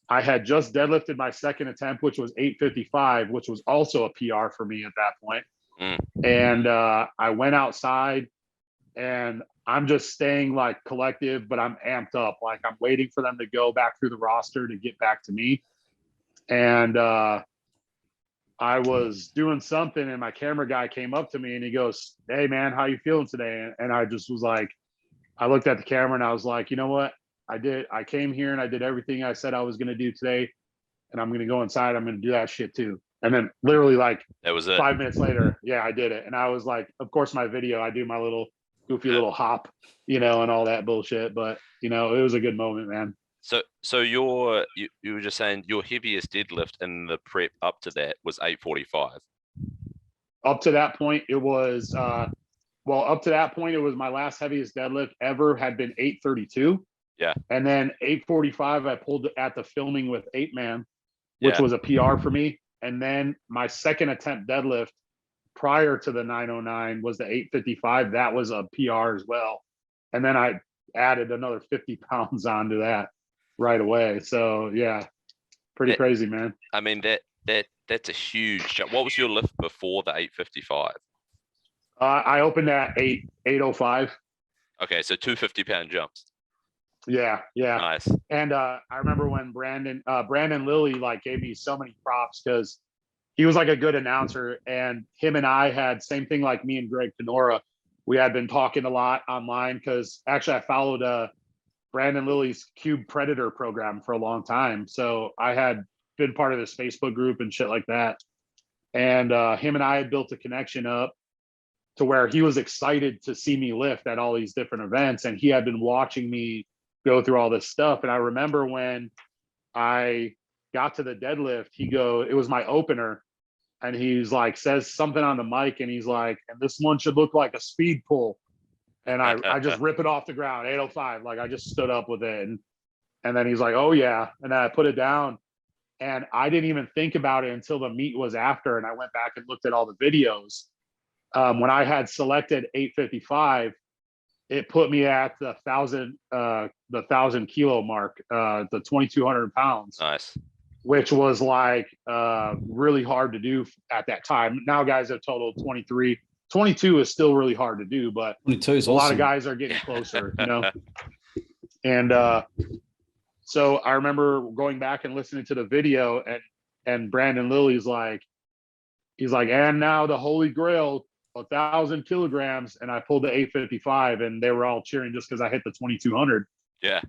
I had just deadlifted my second attempt, which was 855, which was also a PR for me at that point. And I went outside, and I'm just staying like collective, but I'm amped up. Like I'm waiting for them to go back through the roster to get back to me. And I was doing something, and my camera guy came up to me and he goes, hey man, how you feeling today? And I just was like, I looked at the camera and I was like, you know what? I came here and I did everything I said I was going to do today, and I'm going to go inside. I'm going to do that shit too. And then literally like that was it. 5 minutes later, I did it. And I was like, of course my video, I do my little goofy little hop, you know, and all that bullshit. But you know, it was a good moment, man. So you were just saying your heaviest deadlift in the prep up to that was 845. Up to that point, it was up to that point, it was my last heaviest deadlift ever had been 832. And then 845, I pulled at the filming with 8 Man, which was a PR for me. And then my second attempt deadlift prior to the 909 was the 855. That was a PR as well. And then I added another 50 pounds onto that right away. So yeah, pretty crazy, man. I mean, that's a huge jump. What was your lift before the 855? I opened at 805. Okay, so 250-pound jumps. Yeah. Nice. And I remember when Brandon Lilly like gave me so many props because he was like a good announcer, and him and I had same thing like me and Greg Tenora. We had been talking a lot online because actually I followed Brandon Lilly's Cube Predator program for a long time. So I had been part of this Facebook group and shit like that. And him and I had built a connection up to where he was excited to see me lift at all these different events. And he had been watching me go through all this stuff. And I remember when I got to the deadlift, it was my opener. And he's like, says something on the mic, and he's like, and this one should look like a speed pull. And I just rip it off the ground, 805. Like I just stood up with it. And then he's like, oh yeah. And then I put it down, and I didn't even think about it until the meet was after. And I went back and looked at all the videos. When I had selected 855, it put me at the 1,000 kilo mark, the 2,200 pounds. Nice. Which was like really hard to do at that time. Now guys have totaled 23. 22 is still really hard to do, but 22 is a lot awesome. of guys are getting closer, you know? And so I remember going back and listening to the video, and Brandon Lilly's like, he's like, and now the Holy Grail, 1,000 kilograms. And I pulled the 855, and they were all cheering just because I hit the 2,200. Yeah.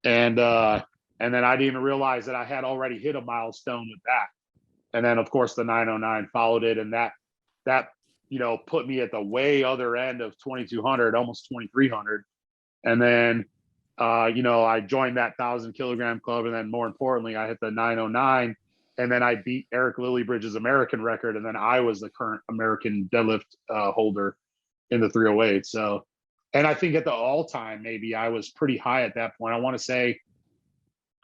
And then I didn't even realize that I had already hit a milestone with that. And then of course the 909 followed it. And that, put me at the way other end of 2,200, almost 2,300. And then, I joined that 1,000 kilogram club. And then more importantly, I hit the 909, and then I beat Eric Lillybridge's American record. And then I was the current American deadlift holder in the 308. So, and I think at the all time, maybe I was pretty high at that point. I want to say,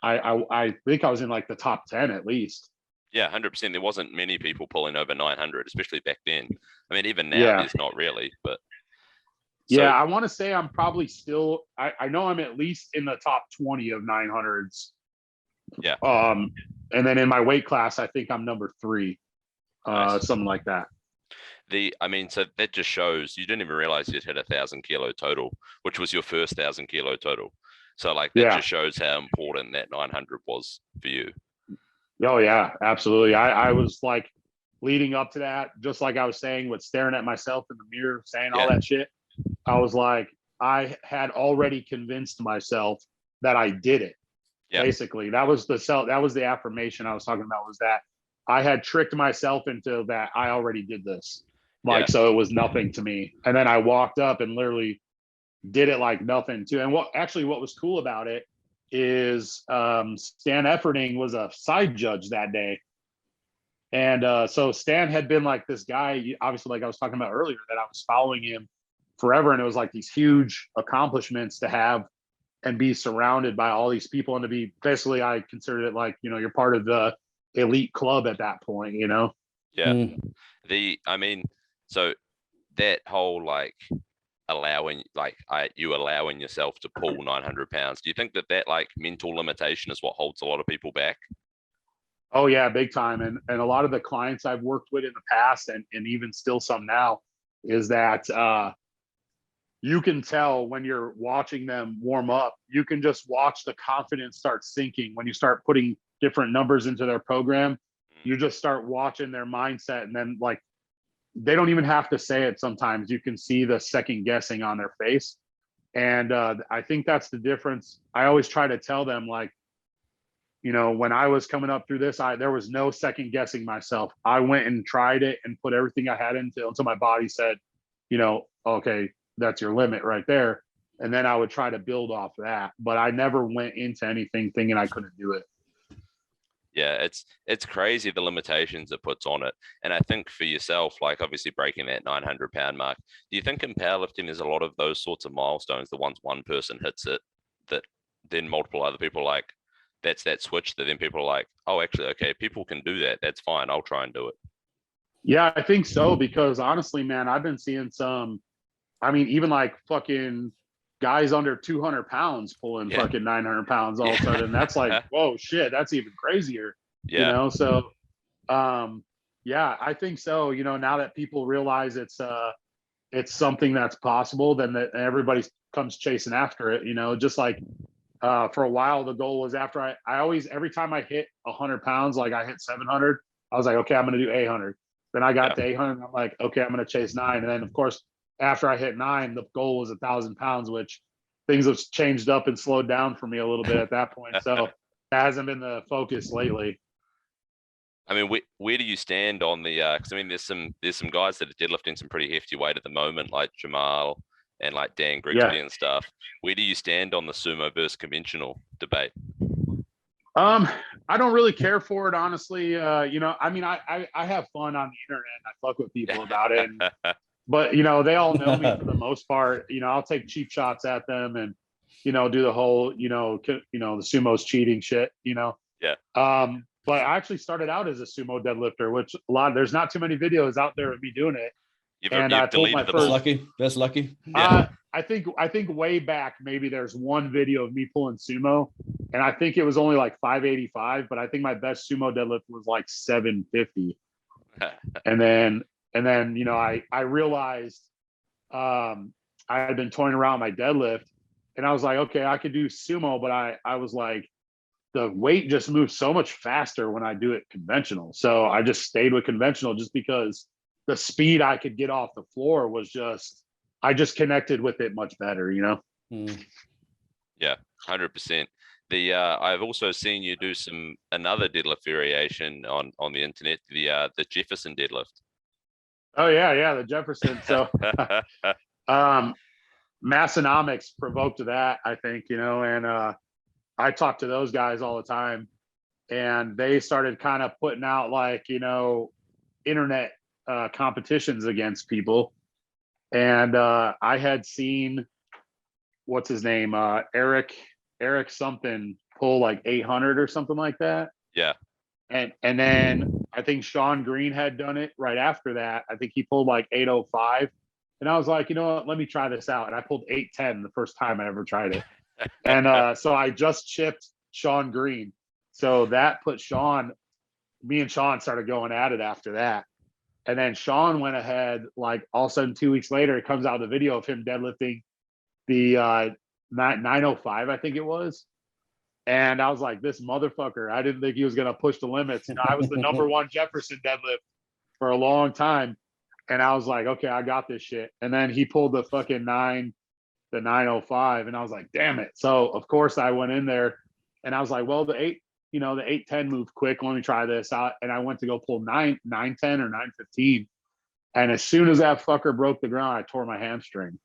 I think I was in like the top 10 at least. Yeah, 100%. There wasn't many people pulling over 900, especially back then. I mean, even now, there's not really, but. So, yeah, I want to say I'm probably still, I know I'm at least in the top 20 of 900s. Yeah. And then in my weight class, I think I'm number 3, nice. Something like that. So that just shows you didn't even realize you'd hit 1,000 kilo total, which was your first 1,000 kilo total. So like that just shows how important that 900 was for you. Oh yeah, absolutely. I was like leading up to that, just like I was saying, with staring at myself in the mirror, saying all that shit. I was like, I had already convinced myself that I did it. Yeah. Basically, that was the affirmation I was talking about, was that I had tricked myself into that I already did this. So it was nothing to me. And then I walked up and literally did it like nothing too. And what was cool about it is Stan Efferding was a side judge that day. And so Stan had been like this guy, obviously, like I was talking about earlier, that I was following him forever. And it was like these huge accomplishments to have and be surrounded by all these people, and to be basically, I considered it like, you're part of the elite club at that point, Yeah. So that whole like allowing yourself to pull 900 pounds, do you think that like mental limitation is what holds a lot of people back? Oh yeah, big time. And a lot of the clients I've worked with in the past, and even still some now, is that you can tell when you're watching them warm up, you can just watch the confidence start sinking when you start putting different numbers into their program. You just start watching their mindset, and then like, they don't even have to say it. Sometimes you can see the second guessing on their face. And I think that's the difference. I always try to tell them, like, when I was coming up through this, there was no second guessing myself. I went and tried it and put everything I had into until my body said, okay, that's your limit right there. And then I would try to build off that. But I never went into anything thinking I couldn't do it. Yeah, it's crazy the limitations it puts on it. And I think for yourself, like obviously breaking that 900-pound mark, do you think in powerlifting there's a lot of those sorts of milestones that once one person hits it, that then multiple other people, like, that's that switch that then people are like, oh, actually, okay, people can do that. That's fine. I'll try and do it. Yeah, I think so, because honestly, man, I've been seeing some, I mean, even like fucking guys under 200 pounds pulling Yeah. fucking 900 pounds all of a Yeah. sudden. That's like, whoa, shit, that's even crazier, you Yeah. know? So, yeah, I think so. You know, now that people realize it's something that's possible, then that everybody comes chasing after it, you know, just like, for a while, the goal was after I always, every time I hit 100 pounds, like I hit 700, I was like, okay, I'm going to do 800. Then I got Yeah. to 800. And I'm like, okay, I'm going to chase 9. And then, of course, after I hit 9, the goal was 1,000 pounds, which things have changed up and slowed down for me a little bit at that point. So that hasn't been the focus lately. I mean, where do you stand on the? Because I mean, there's some guys that are deadlifting some pretty hefty weight at the moment, like Jamal and like Dan Yeah. Grigsby and stuff. Where do you stand on the sumo versus conventional debate? I don't really care for it, honestly. You know, I mean, I have fun on the internet. I fuck with people about it, but you know, they all know me for the most part. You know, I'll take cheap shots at them and, you know, do the whole, the sumo's cheating shit, you know. Yeah. But I actually started out as a sumo deadlifter, which there's not too many videos out there of me doing it. And I You've pulled my deleted them That's all. first. lucky. That's lucky. Yeah. I think way back, maybe there's one video of me pulling sumo, and I think it was only like 585, but I think my best sumo deadlift was like 750. And then you know, I realized I had been toying around my deadlift, and I was like, okay, I could do sumo, but I was like, the weight just moves so much faster when I do it conventional. So I just stayed with conventional, just because the speed I could get off the floor was just, I just connected with it much better, you know? Mm. Yeah, 100%. I've also seen you do another deadlift variation on the internet, the Jefferson deadlift. Oh yeah, the Jefferson. So Massonomics provoked that, I think, you know, and I talk to those guys all the time, and they started kind of putting out, like, you know, internet competitions against people. And I had seen, what's his name, Eric something, pull like 800 or something like that. Yeah. And then I think Sean Green had done it right after that. I think he pulled like 805. And I was like, you know what, let me try this out. And I pulled 810 the first time I ever tried it. And so I just chipped Sean Green. So that put me and Sean started going at it after that. And then Sean went ahead, like all of a sudden 2 weeks later, it comes out the video of him deadlifting the 905, I think it was. And I was like, this motherfucker, I didn't think he was going to push the limits. You know, I was the number one Jefferson deadlift for a long time. And I was like, okay, I got this shit. And then he pulled the fucking 905. And I was like, damn it. So of course I went in there and I was like, well, the 810 moved quick. Let me try this out. And I went to go pull 910 or 915. And as soon as that fucker broke the ground, I tore my hamstring.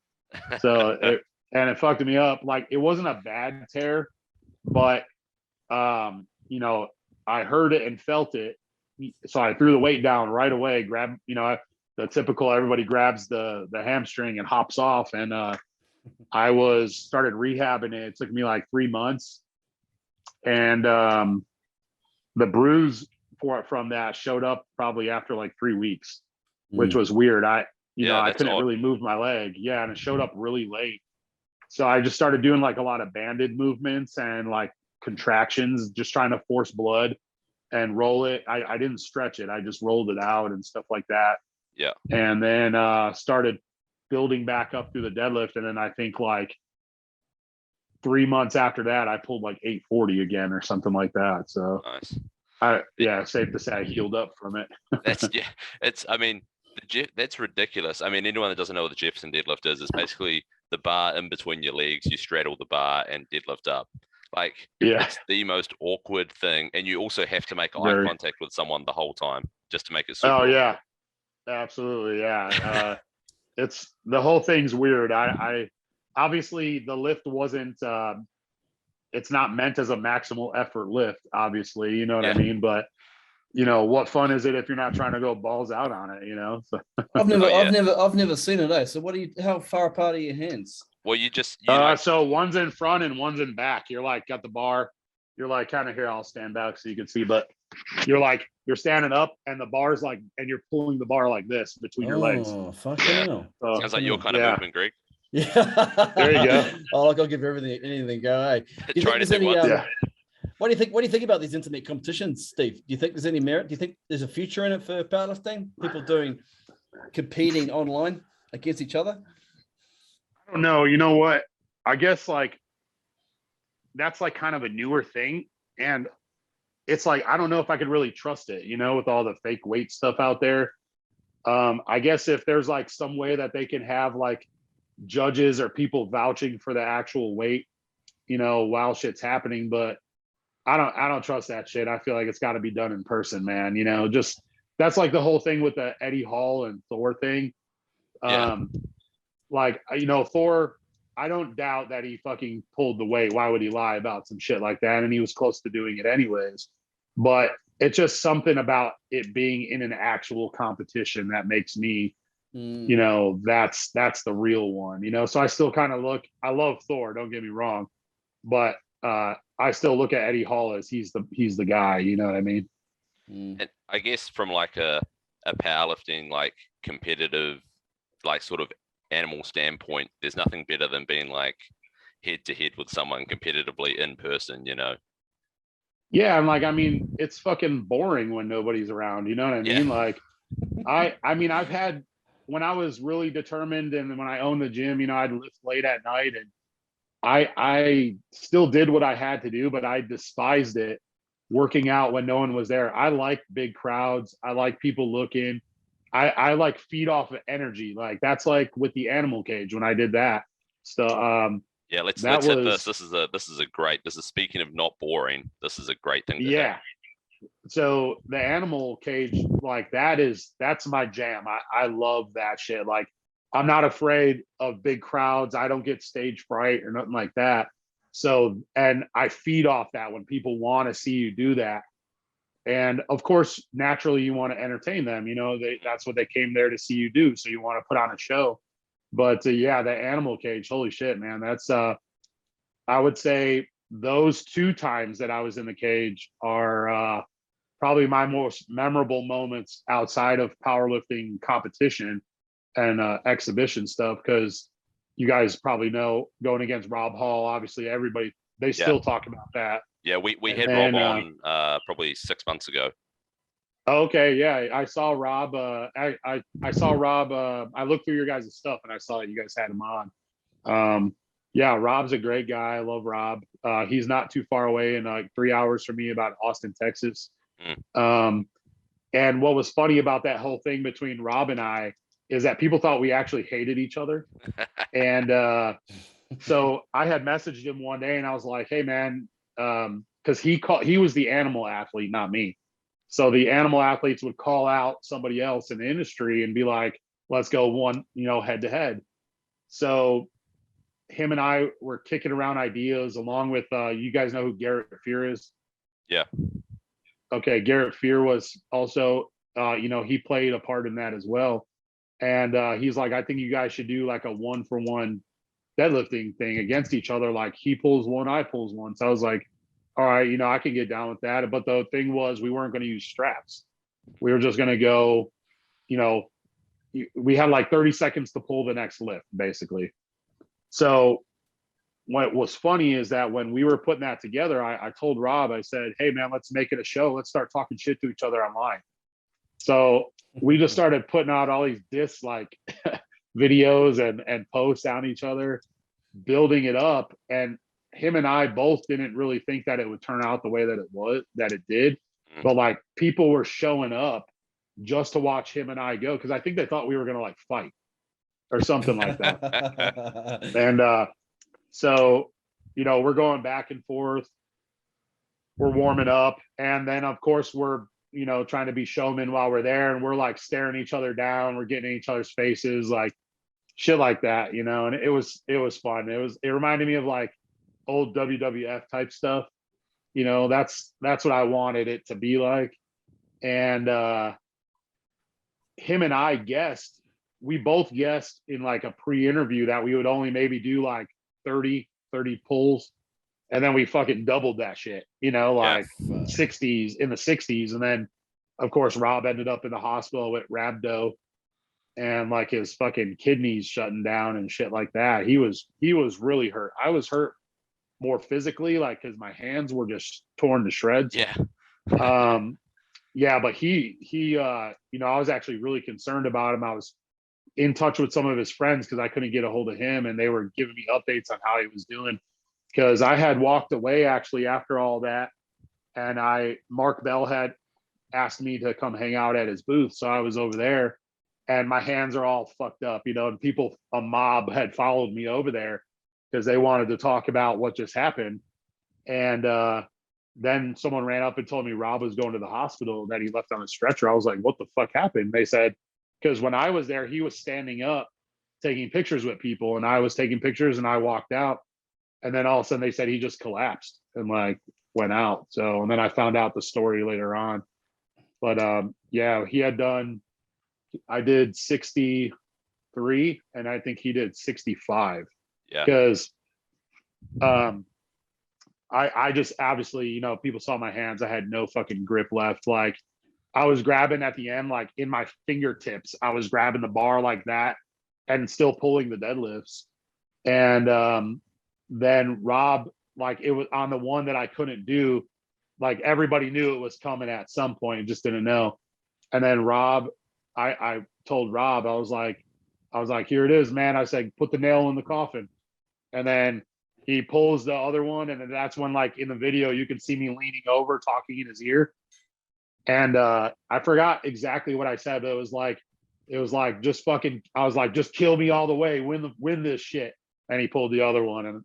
So it fucked me up. Like, it wasn't a bad tear, but you know, I heard it and felt it. So I threw the weight down right away, grabbed, you know, the typical, everybody grabs the hamstring and hops off. And I started rehabbing it. It took me like 3 months. And the bruise from that showed up probably after like 3 weeks, which was weird. I couldn't really move my leg. Yeah. And it showed up really late. So I just started doing like a lot of banded movements and like contractions, just trying to force blood and roll it. I didn't stretch it. I just rolled it out and stuff like that. Yeah. And then started building back up through the deadlift. And then I think like 3 months after that, I pulled like 840 again or something like that. So nice. Safe to say I healed up from it. I mean, that's ridiculous. I mean, anyone that doesn't know what the Jefferson deadlift is, it's basically the bar in between your legs. You straddle the bar and deadlift up. Like, it's the most awkward thing. And you also have to make eye contact with someone the whole time just to make it super awkward. Yeah, absolutely. Yeah. It's, the whole thing's weird. I obviously the lift wasn't, it's not meant as a maximal effort lift, obviously, you know what I mean? But you know, what fun is it if you're not trying to go balls out on it, you know? So. I've never seen it, eh? So how far apart are your hands? Well, so one's in front and one's in back. You're like got the bar. You're like kind of here. I'll stand back so you can see. But you're standing up and the bar's like, and you're pulling the bar like this between your legs. Oh, fuck Yeah. hell. So, Sounds like your kind of yeah. movement, Greg. Yeah. There you go. Oh, like I'll give everything, anything go. Hey, do you Try think there's anything any, once. Yeah. what do you think? What do you think about these internet competitions, Steve? Do you think there's any merit? Do you think there's a future in it for powerlifting? People competing online against each other? I don't know. You know what? I guess like that's like kind of a newer thing. And it's like, I don't know if I could really trust it, you know, with all the fake weight stuff out there. I guess if there's like some way that they can have like judges or people vouching for the actual weight, you know, while shit's happening, but I don't trust that shit. I feel like it's got to be done in person, man. You know, just that's like the whole thing with the Eddie Hall and Thor thing. Yeah. Like, you know, Thor, I don't doubt that he fucking pulled the weight. Why would he lie about some shit like that? And he was close to doing it anyways. But it's just something about it being in an actual competition that makes me, you know, that's the real one, you know? So I still kind of I love Thor, don't get me wrong, but I still look at Eddie Hall as he's the guy, you know what I mean? And I guess from like a powerlifting, like competitive, like sort of animal standpoint, there's nothing better than being like head to head with someone competitively in person, you know? Yeah, and like, I mean, it's fucking boring when nobody's around, you know what I mean? Yeah. Like, I mean, I've had, when I was really determined and when I owned the gym, you know, I'd lift late at night and I still did what I had to do, but I despised it working out when no one was there. I like big crowds. I like people looking. I like feed off of energy. Like that's like with the animal cage when I did that. So yeah, let's that hit was, this. This is a great, this is speaking of not boring. This is a great thing to yeah. have. So the animal cage, like that's my jam. I love that shit. Like I'm not afraid of big crowds. I don't get stage fright or nothing like that. So, and I feed off that when people want to see you do that. And of course, naturally you want to entertain them, you know, that's what they came there to see you do. So you want to put on a show. But yeah, the animal cage, holy shit, man. That's I would say those 2 times that I was in the cage are probably my most memorable moments outside of powerlifting competition and exhibition stuff, because you guys probably know going against Rob Hall, obviously everybody, they still talk about that. Yeah, we And had then, Rob on probably 6 months ago. Okay, yeah, I saw Rob. I saw Rob. I looked through your guys' stuff and I saw that you guys had him on. Yeah, Rob's a great guy. I love Rob. He's not too far away, in like 3 hours from me, about Austin, Texas. And what was funny about that whole thing between Rob and I is that people thought we actually hated each other. And so I had messaged him one day and I was like, "Hey, man," because he was the animal athlete, not me. So the animal athletes would call out somebody else in the industry and be like, "Let's go one, you know, head to head." So him and I were kicking around ideas along with you guys know who Garrett Fear is? Yeah. Okay, Garrett Fear was also you know, he played a part in that as well. And he's like, "I think you guys should do like a 1-for-1 deadlifting thing against each other. Like he pulls one, I pulls one." So I was like, "All right, you know, I can get down with that." But the thing was, we weren't going to use straps. We were just going to go, you know, we had like 30 seconds to pull the next lift, basically. So what was funny is that when we were putting that together, I told Rob, I said, "Hey, man, let's make it a show. Let's start talking shit to each other online." So we just started putting out all these diss like videos and posts on each other, building it up. And him and I both didn't really think that it would turn out the way that it did. But like people were showing up just to watch him and I go, because I think they thought we were gonna like fight or something like that. And so, you know, we're going back and forth, we're warming up, and then of course we're, you know, trying to be showmen while we're there, and we're like staring each other down, we're getting in each other's faces, like shit like that, you know. And it was fun. It reminded me of like old WWF type stuff, you know. That's what I wanted it to be like. And him and I we both guessed in like a pre-interview that we would only maybe do like 30 pulls And then we fucking doubled that shit, you know, like Fuck. 60s in the 60s. And then of course Rob ended up in the hospital with rhabdo and like his fucking kidneys shutting down and shit like that. He was really hurt. I was hurt more physically, like because my hands were just torn to shreds. Yeah. Yeah, but he you know, I was actually really concerned about him. I was in touch with some of his friends because I couldn't get a hold of him, and they were giving me updates on how he was doing. Because I had walked away actually after all that, and Mark Bell had asked me to come hang out at his booth, so I was over there, and my hands are all fucked up, you know. And a mob had followed me over there because they wanted to talk about what just happened, and then someone ran up and told me Rob was going to the hospital, that he left on a stretcher. I was like, what the fuck happened? They said, because when I was there, he was standing up taking pictures with people, and I was taking pictures, and I walked out. And then all of a sudden they said he just collapsed and like went out. So, and then I found out the story later on. But yeah, I did 63 and I think he did 65. Yeah. Because I just obviously, you know, people saw my hands. I had no fucking grip left. Like I was grabbing at the end, like in my fingertips, I was grabbing the bar like that and still pulling the deadlifts. And then Rob, like it was on the one that I couldn't do, like everybody knew it was coming at some point and just didn't know. And then Rob, I told Rob, I was like, here it is, man. I said, put the nail in the coffin. And then he pulls the other one. And then that's when, like in the video, you can see me leaning over, talking in his ear. And I forgot exactly what I said, but it was like, just fucking, I was like, just kill me all the way, win this shit. And he pulled the other one. And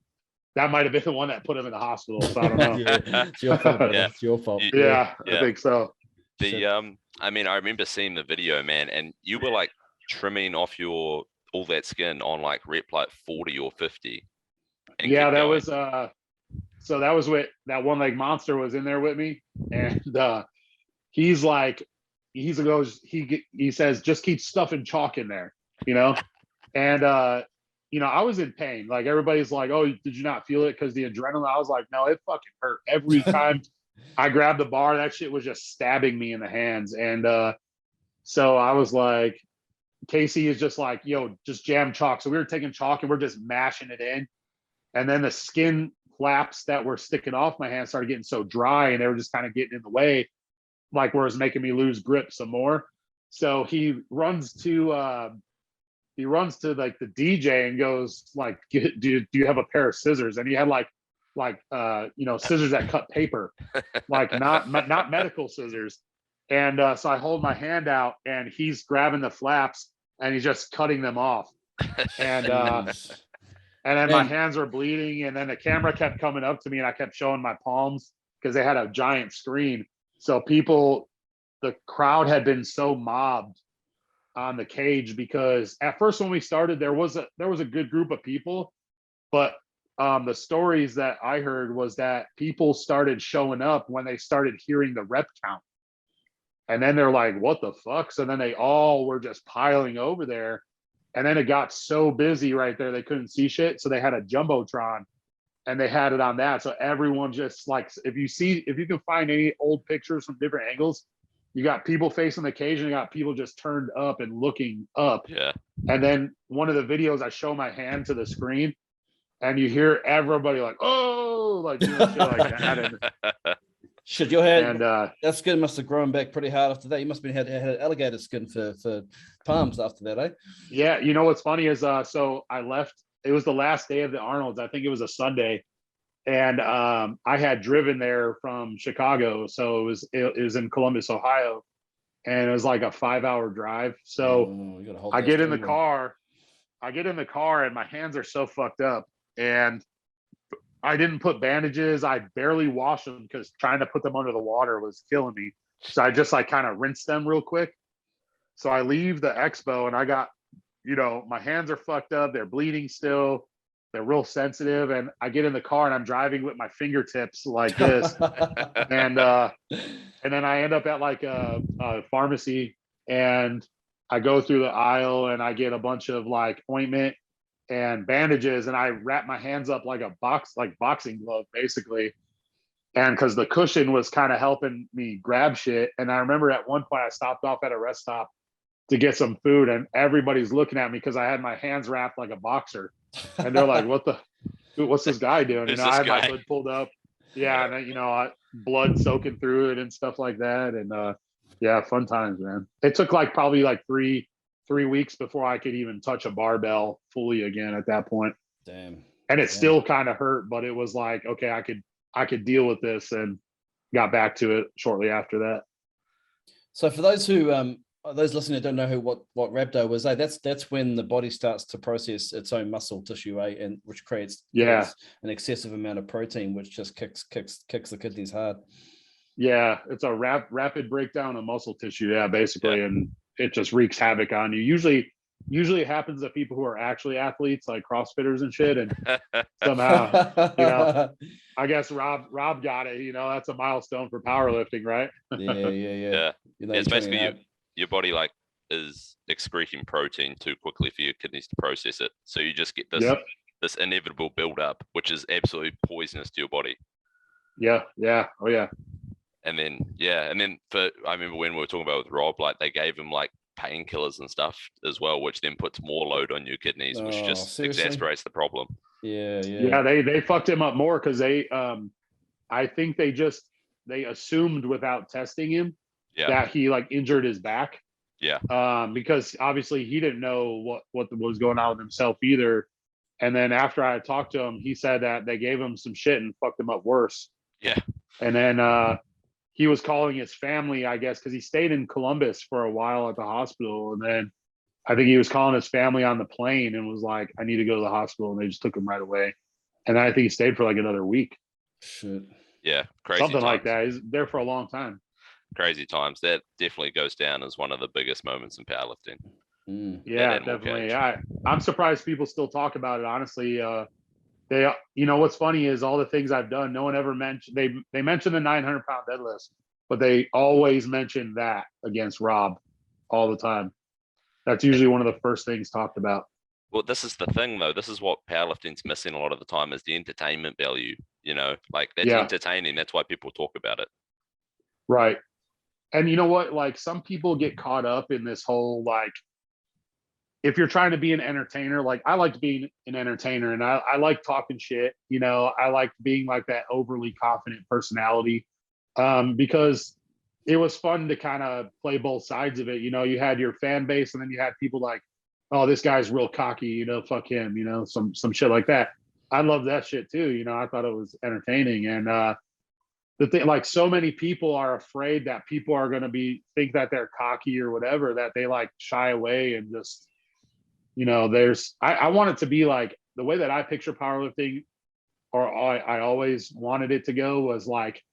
that might have been the one that put him in the hospital. So I don't know. Yeah, it's your fault. Yeah. It's your fault. Yeah, Yeah. I think so. I mean, I remember seeing the video, man, and you were like trimming off all that skin on like rep like 40 or 50. Yeah, that was so that was what that one leg monster was in there with me. And he says, just keep stuffing chalk in there, you know? And you know, I was in pain. Like everybody's like, oh, did you not feel it because the adrenaline? I was like, no, it fucking hurt. Every time I grabbed the bar, that shit was just stabbing me in the hands. And so I was like, Casey is just like, yo, just jam chalk. So we were taking chalk and we're just mashing it in. And then the skin flaps that were sticking off my hands started getting so dry and they were just kind of getting in the way, like where it was making me lose grip some more. So he runs to like the DJ and goes like, do you have a pair of scissors? And he had like you know, scissors that cut paper, like not medical scissors. And so I hold my hand out and he's grabbing the flaps and he's just cutting them off. And then my hands were bleeding, and then the camera kept coming up to me and I kept showing my palms because they had a giant screen. So the crowd had been so mobbed on the cage because at first when we started, there was a good group of people, but the stories that I heard was that people started showing up when they started hearing the rep count. And then they're like, what the fuck? So then they all were just piling over there. And then it got so busy right there, they couldn't see shit. So they had a Jumbotron and they had it on that. So everyone just like, if you can find any old pictures from different angles, you got people facing the cage and you got people just turned up and looking up. Yeah. And then one of the videos, I show my hand to the screen and you hear everybody like, oh, like doing shit like that. And, shit, your head, and that skin must have grown back pretty hard after that. You must have had alligator skin for palms after that, eh? Yeah, you know what's funny is so I left. It was the last day of the Arnold's. I think it was a Sunday, and I had driven there from Chicago, so it was in Columbus, Ohio, and it was like a 5-hour drive. So I get in the car, and my hands are so fucked up, and I didn't put bandages. I barely washed them because trying to put them under the water was killing me. So I just like kind of rinsed them real quick. So I leave the expo and I got, you know, my hands are fucked up. They're bleeding still. They're real sensitive. And I get in the car and I'm driving with my fingertips like this. and then I end up at like a pharmacy and I go through the aisle and I get a bunch of like ointment and bandages, and I wrapped my hands up like boxing glove, basically. And because the cushion was kind of helping me grab shit. And I remember at one point I stopped off at a rest stop to get some food, and everybody's looking at me because I had my hands wrapped like a boxer. And they're like, what's this guy doing? You know, I had my hood pulled up. Yeah. And blood soaking through it and stuff like that. And yeah, fun times, man. It took probably 3 weeks before I could even touch a barbell fully again at that point. Damn. And it still kind of hurt, but it was like, okay, I could deal with this, and got back to it shortly after that. So for those listening who don't know what rhabdo was, that's when the body starts to process its own muscle tissue, and which creates an excessive amount of protein, which just kicks the kidneys hard. Yeah, it's a rapid breakdown of muscle tissue, basically, and it just wreaks havoc on you. Usually it happens to people who are actually athletes, like CrossFitters and shit, and somehow, I guess Rob got it. That's a milestone for powerlifting, right? Yeah. It's basically your body is excreting protein too quickly for your kidneys to process it, so you just get this inevitable buildup, which is absolutely poisonous to your body. Oh yeah. And then I remember when we were talking about with Rob, they gave him painkillers and stuff as well, which then puts more load on your kidneys, which just exacerbates the problem. Yeah. They fucked him up more because I think they assumed without testing him that he injured his back. Because obviously he didn't know what was going on with himself either. And then after I talked to him, he said that they gave him some shit and fucked him up worse. And then he was calling his family, I guess, because he stayed in Columbus for a while at the hospital. And then I think he was calling his family on the plane and was like, I need to go to the hospital. And they just took him right away. And then I think he stayed for another week. Shit. Yeah. Crazy Something times. like that. He's there for a long time. Crazy times. That definitely goes down as one of the biggest moments in powerlifting. Yeah, definitely. I'm surprised people still talk about it, honestly. They, what's funny is all the things I've done, no one ever mentioned. They mentioned the 900-pound deadlift, but they always mention that against Rob all the time. That's usually one of the first things talked about. Well, this is the thing, though. This is what powerlifting's missing a lot of the time, is the entertainment value. That's entertaining. That's why people talk about it. Right. And you know what? Some people get caught up in this whole if you're trying to be an entertainer, I liked being an entertainer, and I like talking shit. I like being that overly confident personality, because it was fun to kind of play both sides of it. You had your fan base, and then you had people oh, this guy's real cocky, fuck him, some shit like that. I love that shit too. I thought it was entertaining. And the thing, so many people are afraid that people are going to think that they're cocky or whatever, that they shy away and just, I want it to be the way that I picture powerlifting, or I always wanted it to go, was like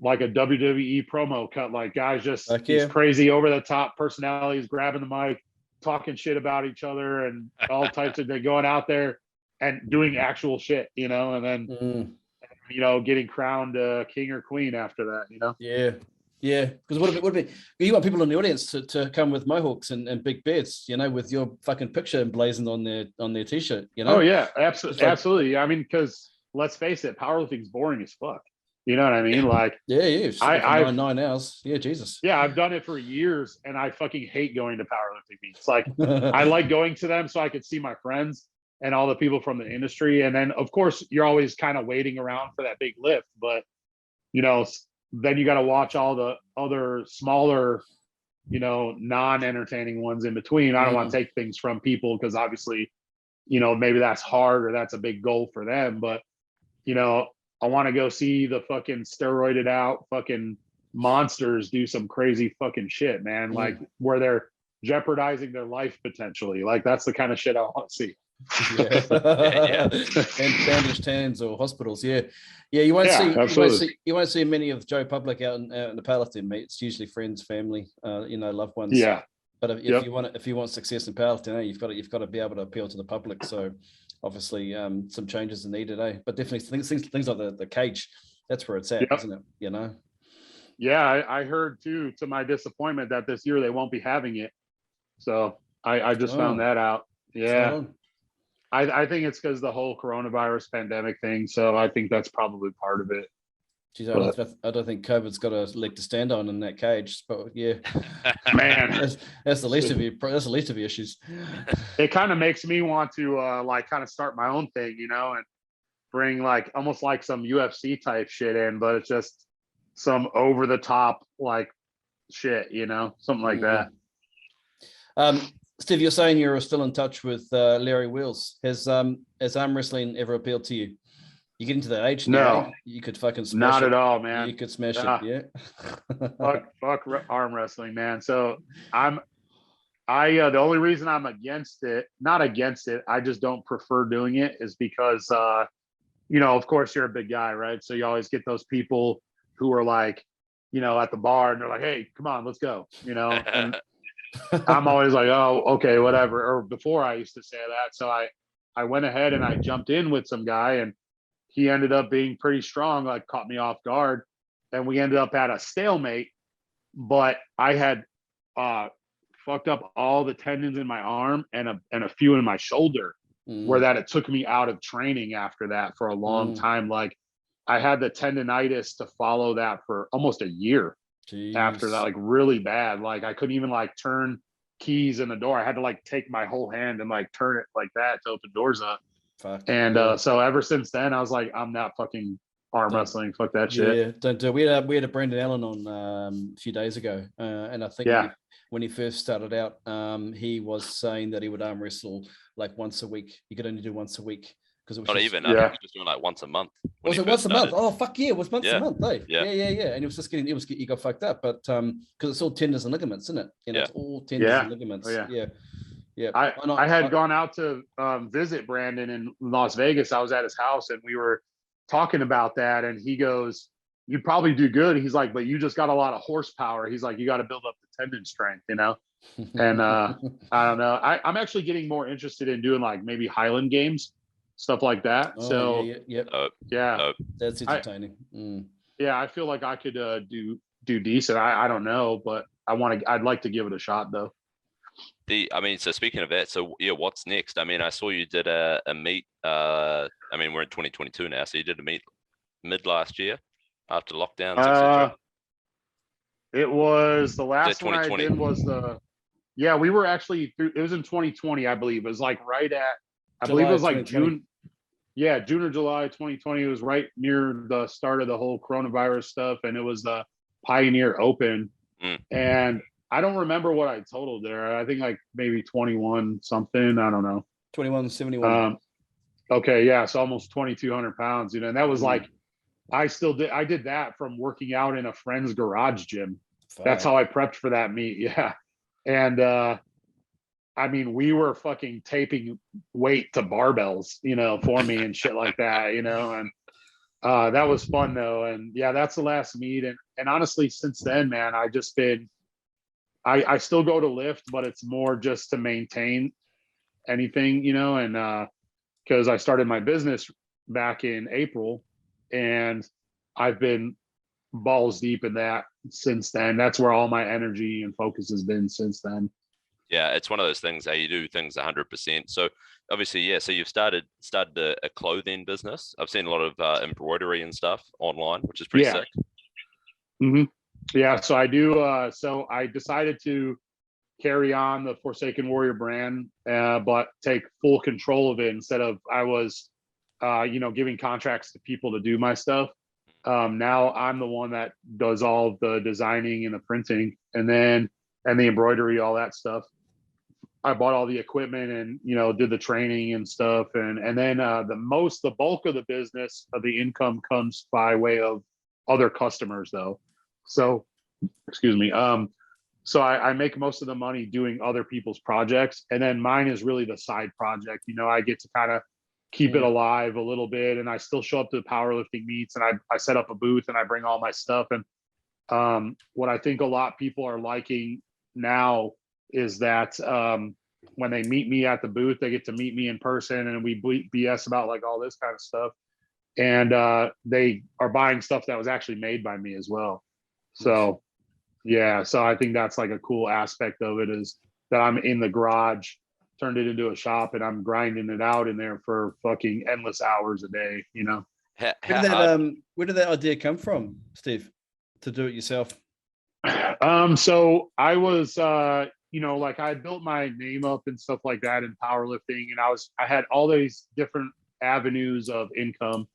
a WWE promo cut, guys just these crazy over the top personalities grabbing the mic, talking shit about each other and all types of things, going out there and doing actual shit, and then getting crowned king or queen after that, Yeah, because what would it be? You want people in the audience to come with mohawks and big beards, with your fucking picture emblazoned on their t-shirt, Oh yeah, absolutely. I mean, because let's face it, powerlifting's boring as fuck. You know what I mean? I've 9 hours. Yeah, Jesus. Yeah, I've done it for years, and I fucking hate going to powerlifting meets. I like going to them so I could see my friends and all the people from the industry, and then of course you're always kind of waiting around for that big lift, but then you got to watch all the other smaller, non-entertaining ones in between. I don't want to take things from people because obviously, maybe that's hard or that's a big goal for them. But, I want to go see the fucking steroided out fucking monsters do some crazy fucking shit, man. Where they're jeopardizing their life potentially. That's the kind of shit I want to see. And bandaged hands or hospitals. You won't see many of Joe Public out in the powerlifting meet. It's usually friends, family, loved ones. But if you want success in powerlifting, you've got to be able to appeal to the public. So obviously some changes are needed, but definitely things like the cage, that's where it's at, isn't it? Yeah, I heard too, to my disappointment, that this year they won't be having it. So I just found that out. Yeah. I think it's because the whole coronavirus pandemic thing. So I think that's probably part of it. Geez, I don't think COVID's got a leg to stand on in that cage, but yeah, Man, that's the least of your issues. it kind of makes me want to like kind of start my own thing, and bring like almost like some UFC type shit in, but it's just some over the top like shit, something like that. Steve, you're saying you're still in touch with Larry Wheels. Has arm wrestling ever appealed to you? You get into that age now, No, you could fucking smash not it. at all, man. You could smash it, yeah. fuck arm wrestling, man. So the only reason I'm not against it, I just don't prefer doing it is because, of course you're a big guy, right? So you always get those people who are like, at the bar and they're like, hey, come on, let's go, and I'm always like, oh, okay, whatever. Or before I used to say that. So I went ahead and I jumped in with some guy and he ended up being pretty strong, like caught me off guard. And we ended up at a stalemate, but I had fucked up all the tendons in my arm and a few in my shoulder where that it took me out of training after that for a long time. Like I had the tendonitis to follow that for almost a year. Jeez. After that, like really bad. Like I couldn't even like turn keys in the door. I had to like take my whole hand and like turn it like that to open doors up. Fuck. And so ever since then, I was like, I'm not fucking arm wrestling. Fuck that shit. Yeah, don't do it. We had a Brandon Allen on a few days ago, and I think when he first started out, he was saying that he would arm wrestle like once a week. He could only do once a week. It was not just, even. I think he was doing like once a month. Was it once a month? Oh fuck yeah! It was once a month. Eh? Yeah. And he was just he got fucked up, but because it's all tendons and ligaments, isn't it? It's all tendons and ligaments. Oh, yeah. I had gone out to visit Brandon in Las Vegas. I was at his house and we were talking about that, and he goes, "You'd probably do good." He's like, "But you just got a lot of horsepower." He's like, "You got to build up the tendon strength, And I don't know. I'm actually getting more interested in doing like maybe Highland games. Stuff like that. That's entertaining. Yeah, I feel like I could do decent. I don't know, but I'd like to give it a shot though. So speaking of that, so yeah, what's next? I mean, I saw you did a meet. I mean, we're in 2022 now, so you did a meet mid last year after lockdowns, etc. It was the last one I did was we were actually through. It was in 2020, I believe. It was like right at. I believe it was like June. Yeah, June or July 2020. It was right near the start of the whole coronavirus stuff, and it was the Pioneer Open. And I don't remember what I totaled there. I think like maybe 21 something. I don't know. 2171. Okay, yeah, so almost 2,200 pounds. And that was like I did that from working out in a friend's garage gym. That's how I prepped for that meet. Yeah, and I mean, we were fucking taping weight to barbells, for me and shit like that, and that was fun though. And yeah, that's the last meet. And honestly, since then, man, I just been, I still go to lift, but it's more just to maintain anything, and because I started my business back in April and I've been balls deep in that since then. That's where all my energy and focus has been since then. Yeah, it's one of those things. You do things 100%. So obviously, yeah. So you've started a clothing business. I've seen a lot of embroidery and stuff online, which is pretty sick. Mm-hmm. Yeah. So I do. So I decided to carry on the Forsaken Warrior brand, but take full control of it instead of I was, giving contracts to people to do my stuff. Now I'm the one that does all the designing and the printing, and the embroidery, all that stuff. I bought all the equipment and, did the training and stuff. And then the bulk of the business of the income comes by way of other customers though. So, excuse me. So I make most of the money doing other people's projects. And then mine is really the side project. I get to kind of keep it alive a little bit. And I still show up to the powerlifting meets and I set up a booth and I bring all my stuff. And what I think a lot of people are liking now is that when they meet me at the booth, they get to meet me in person and we BS about like all this kind of stuff. And they are buying stuff that was actually made by me as well. So, yeah. So I think that's like a cool aspect of it is that I'm in the garage turned it into a shop, and I'm grinding it out in there for fucking endless hours a day, you know. Where did that idea come from, Steve, to do it yourself? So I was, you know, like I built my name up and stuff like that in powerlifting, and I had all these different avenues of income,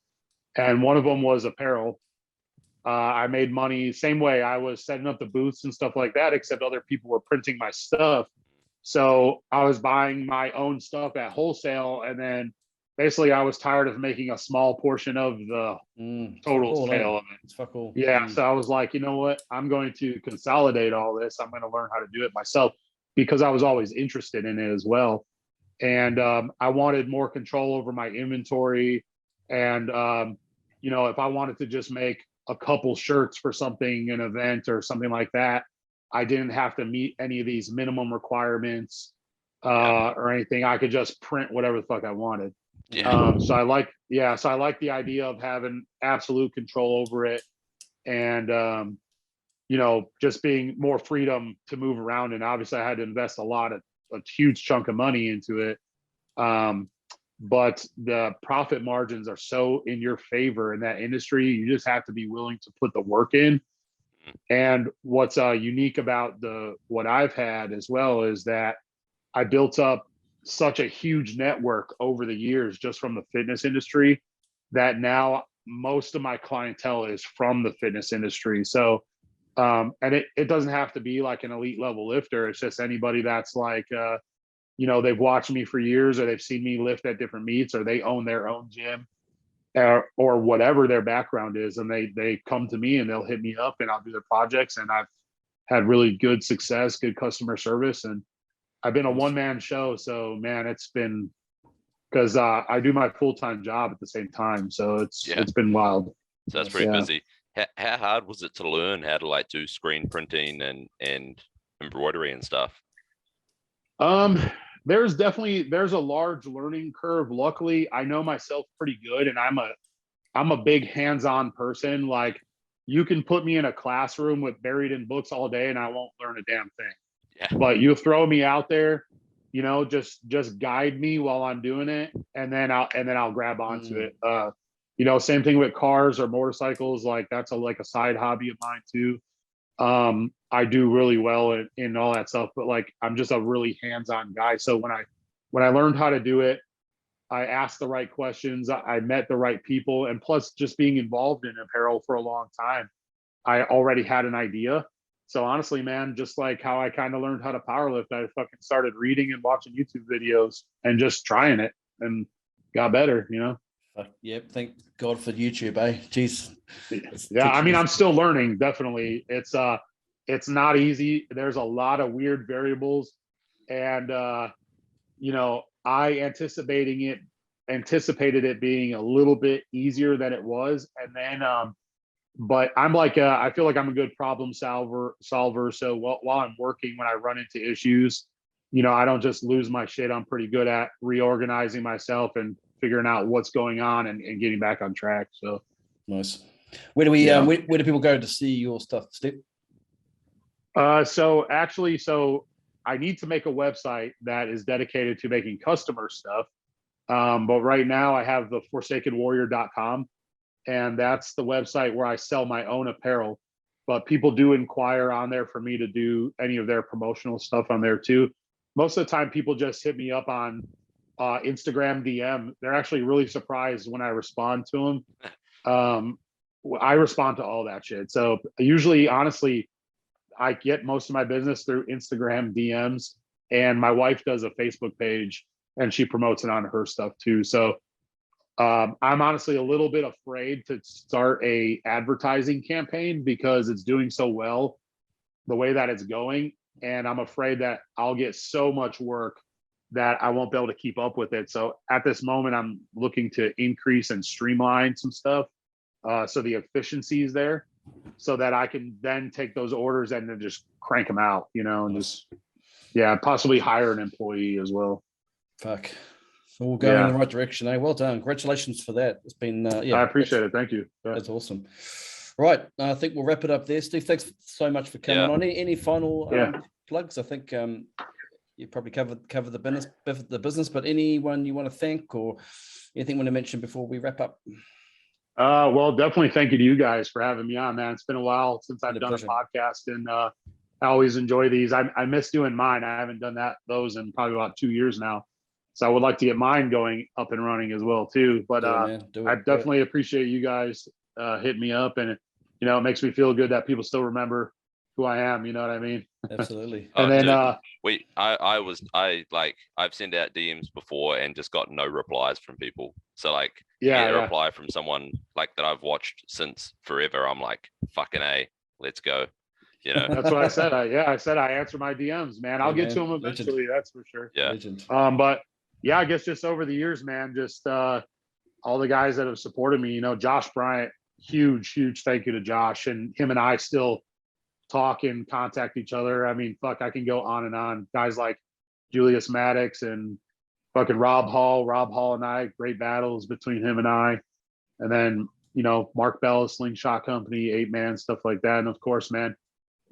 and one of them was apparel. I made money same way. I was setting up the booths and stuff like that, except other people were printing my stuff. So I was buying my own stuff at wholesale, and then basically I was tired of making a small portion of the total sale of it. It's fuck all. Yeah. So I was like, you know what? I'm going to consolidate all this. I'm going to learn how to do it myself, because I was always interested in it as well. And I wanted more control over my inventory. And, you know, if I wanted to just make a couple shirts for something, an event or something like that, I didn't have to meet any of these minimum requirements or anything. I could just print whatever the fuck I wanted. So I like the idea of having absolute control over it, and you know, just being more freedom to move around. And obviously I had to invest a huge chunk of money into it. But the profit margins are so in your favor in that industry. You just have to be willing to put the work in. And what's unique about what I've had as well is that I built up such a huge network over the years just from the fitness industry, that now most of my clientele is from the fitness industry. So and it doesn't have to be like an elite level lifter. It's just anybody that's like you know, they've watched me for years, or they've seen me lift at different meets, or they own their own gym, or whatever their background is, and they come to me and they'll hit me up and I'll do their projects. And I've had really good success, good customer service, and I've been a one-man show. So man, it's been, because I do my full-time job at the same time, so it's been wild. So that's pretty busy. How hard was it to learn how to like do screen printing and embroidery and stuff? There's a large learning curve. Luckily, I know myself pretty good, and I'm a big hands-on person. Like, you can put me in a classroom with buried in books all day and I won't learn a damn thing. Yeah. But you throw me out there, you know, just guide me while I'm doing it, and then I'll grab onto it. You know, same thing with cars or motorcycles. Like, that's like a side hobby of mine too. I do really well in all that stuff, but like, I'm just a really hands-on guy. So when I learned how to do it, I asked the right questions, I met the right people, and plus just being involved in apparel for a long time, I already had an idea. So honestly, man, just like how I kind of learned how to powerlift, I fucking started reading and watching YouTube videos and just trying it, and got better, you know? Yep. Thank God for YouTube, eh? Jeez. Yeah. I mean, I'm still learning. Definitely. It's not easy. There's a lot of weird variables, and, you know, I anticipated it being a little bit easier than it was. And then, but I'm like, I feel like I'm a good problem solver. So while I'm working, when I run into issues, you know, I don't just lose my shit. I'm pretty good at reorganizing myself and figuring out what's going on and getting back on track. So nice. Where do we, where do people go to see your stuff, Steve? So I need to make a website that is dedicated to making customer stuff. But right now I have the forsakenwarrior.com, and that's the website where I sell my own apparel, but people do inquire on there for me to do any of their promotional stuff on there too. Most of the time people just hit me up on Instagram DM. They're actually really surprised when I respond to them. I respond to all that shit. So usually, honestly, I get most of my business through Instagram DMs, and my wife does a Facebook page and she promotes it on her stuff too. So I'm honestly a little bit afraid to start a advertising campaign because it's doing so well the way that it's going. And I'm afraid that I'll get so much work that I won't be able to keep up with it. So at this moment, I'm looking to increase and streamline some stuff. So the efficiency is there, so that I can then take those orders and then just crank them out, you know, and just, possibly hire an employee as well. Fuck. So we'll go in the right direction, eh? Well done. Congratulations for that. It's been, I appreciate it. Thank you. That's awesome. Right. I think we'll wrap it up there. Steve, thanks so much for coming on. Any final plugs? I think you probably covered the business. But anyone you want to thank or anything you want to mention before we wrap up? Well, definitely thank you to you guys for having me on, man. It's been a while since I've done pleasure. a podcast, and I always enjoy these. I miss doing mine. I haven't done those in probably about 2 years now. So I would like to get mine going up and running as well too. But I definitely appreciate you guys hitting me up, and it makes me feel good that people still remember who I am. You know what I mean? Absolutely. And then I've sent out DMs before and just got no replies from people. So like yeah, get a reply from someone like that I've watched since forever. I'm like, fucking A, let's go. That's what I said. I said I answer my DMs, man. I'll get to them eventually. Legend. That's for sure. Yeah. Legend. But yeah, I guess just over the years, man, just all the guys that have supported me, Josh Bryant, huge thank you to Josh, and him and I still talk and contact each other. I mean, fuck, I can go on and on. Guys like Julius Maddox and fucking Rob Hall and I, great battles between him and I. And then, Mark Bell, Slingshot Company, 8-Man, stuff like that. And of course, man,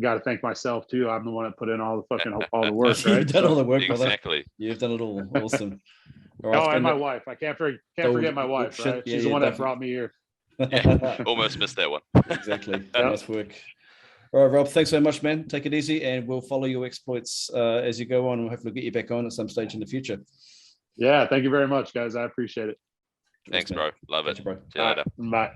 got to thank myself too. I'm the one that put in all the work, right? You've done all the work, brother. Exactly. You've done it all. Awesome. All right, and my wife. I can't forget my wife, shit. right? She's the one that brought me here. Yeah, almost missed that one. Exactly. Nice work. All right, Rob, thanks so much, man. Take it easy, and we'll follow your exploits as you go on. We'll hopefully get you back on at some stage in the future. Yeah, thank you very much, guys. I appreciate it. Thanks, bro. Love it. Thanks, bro. See you later. Bye.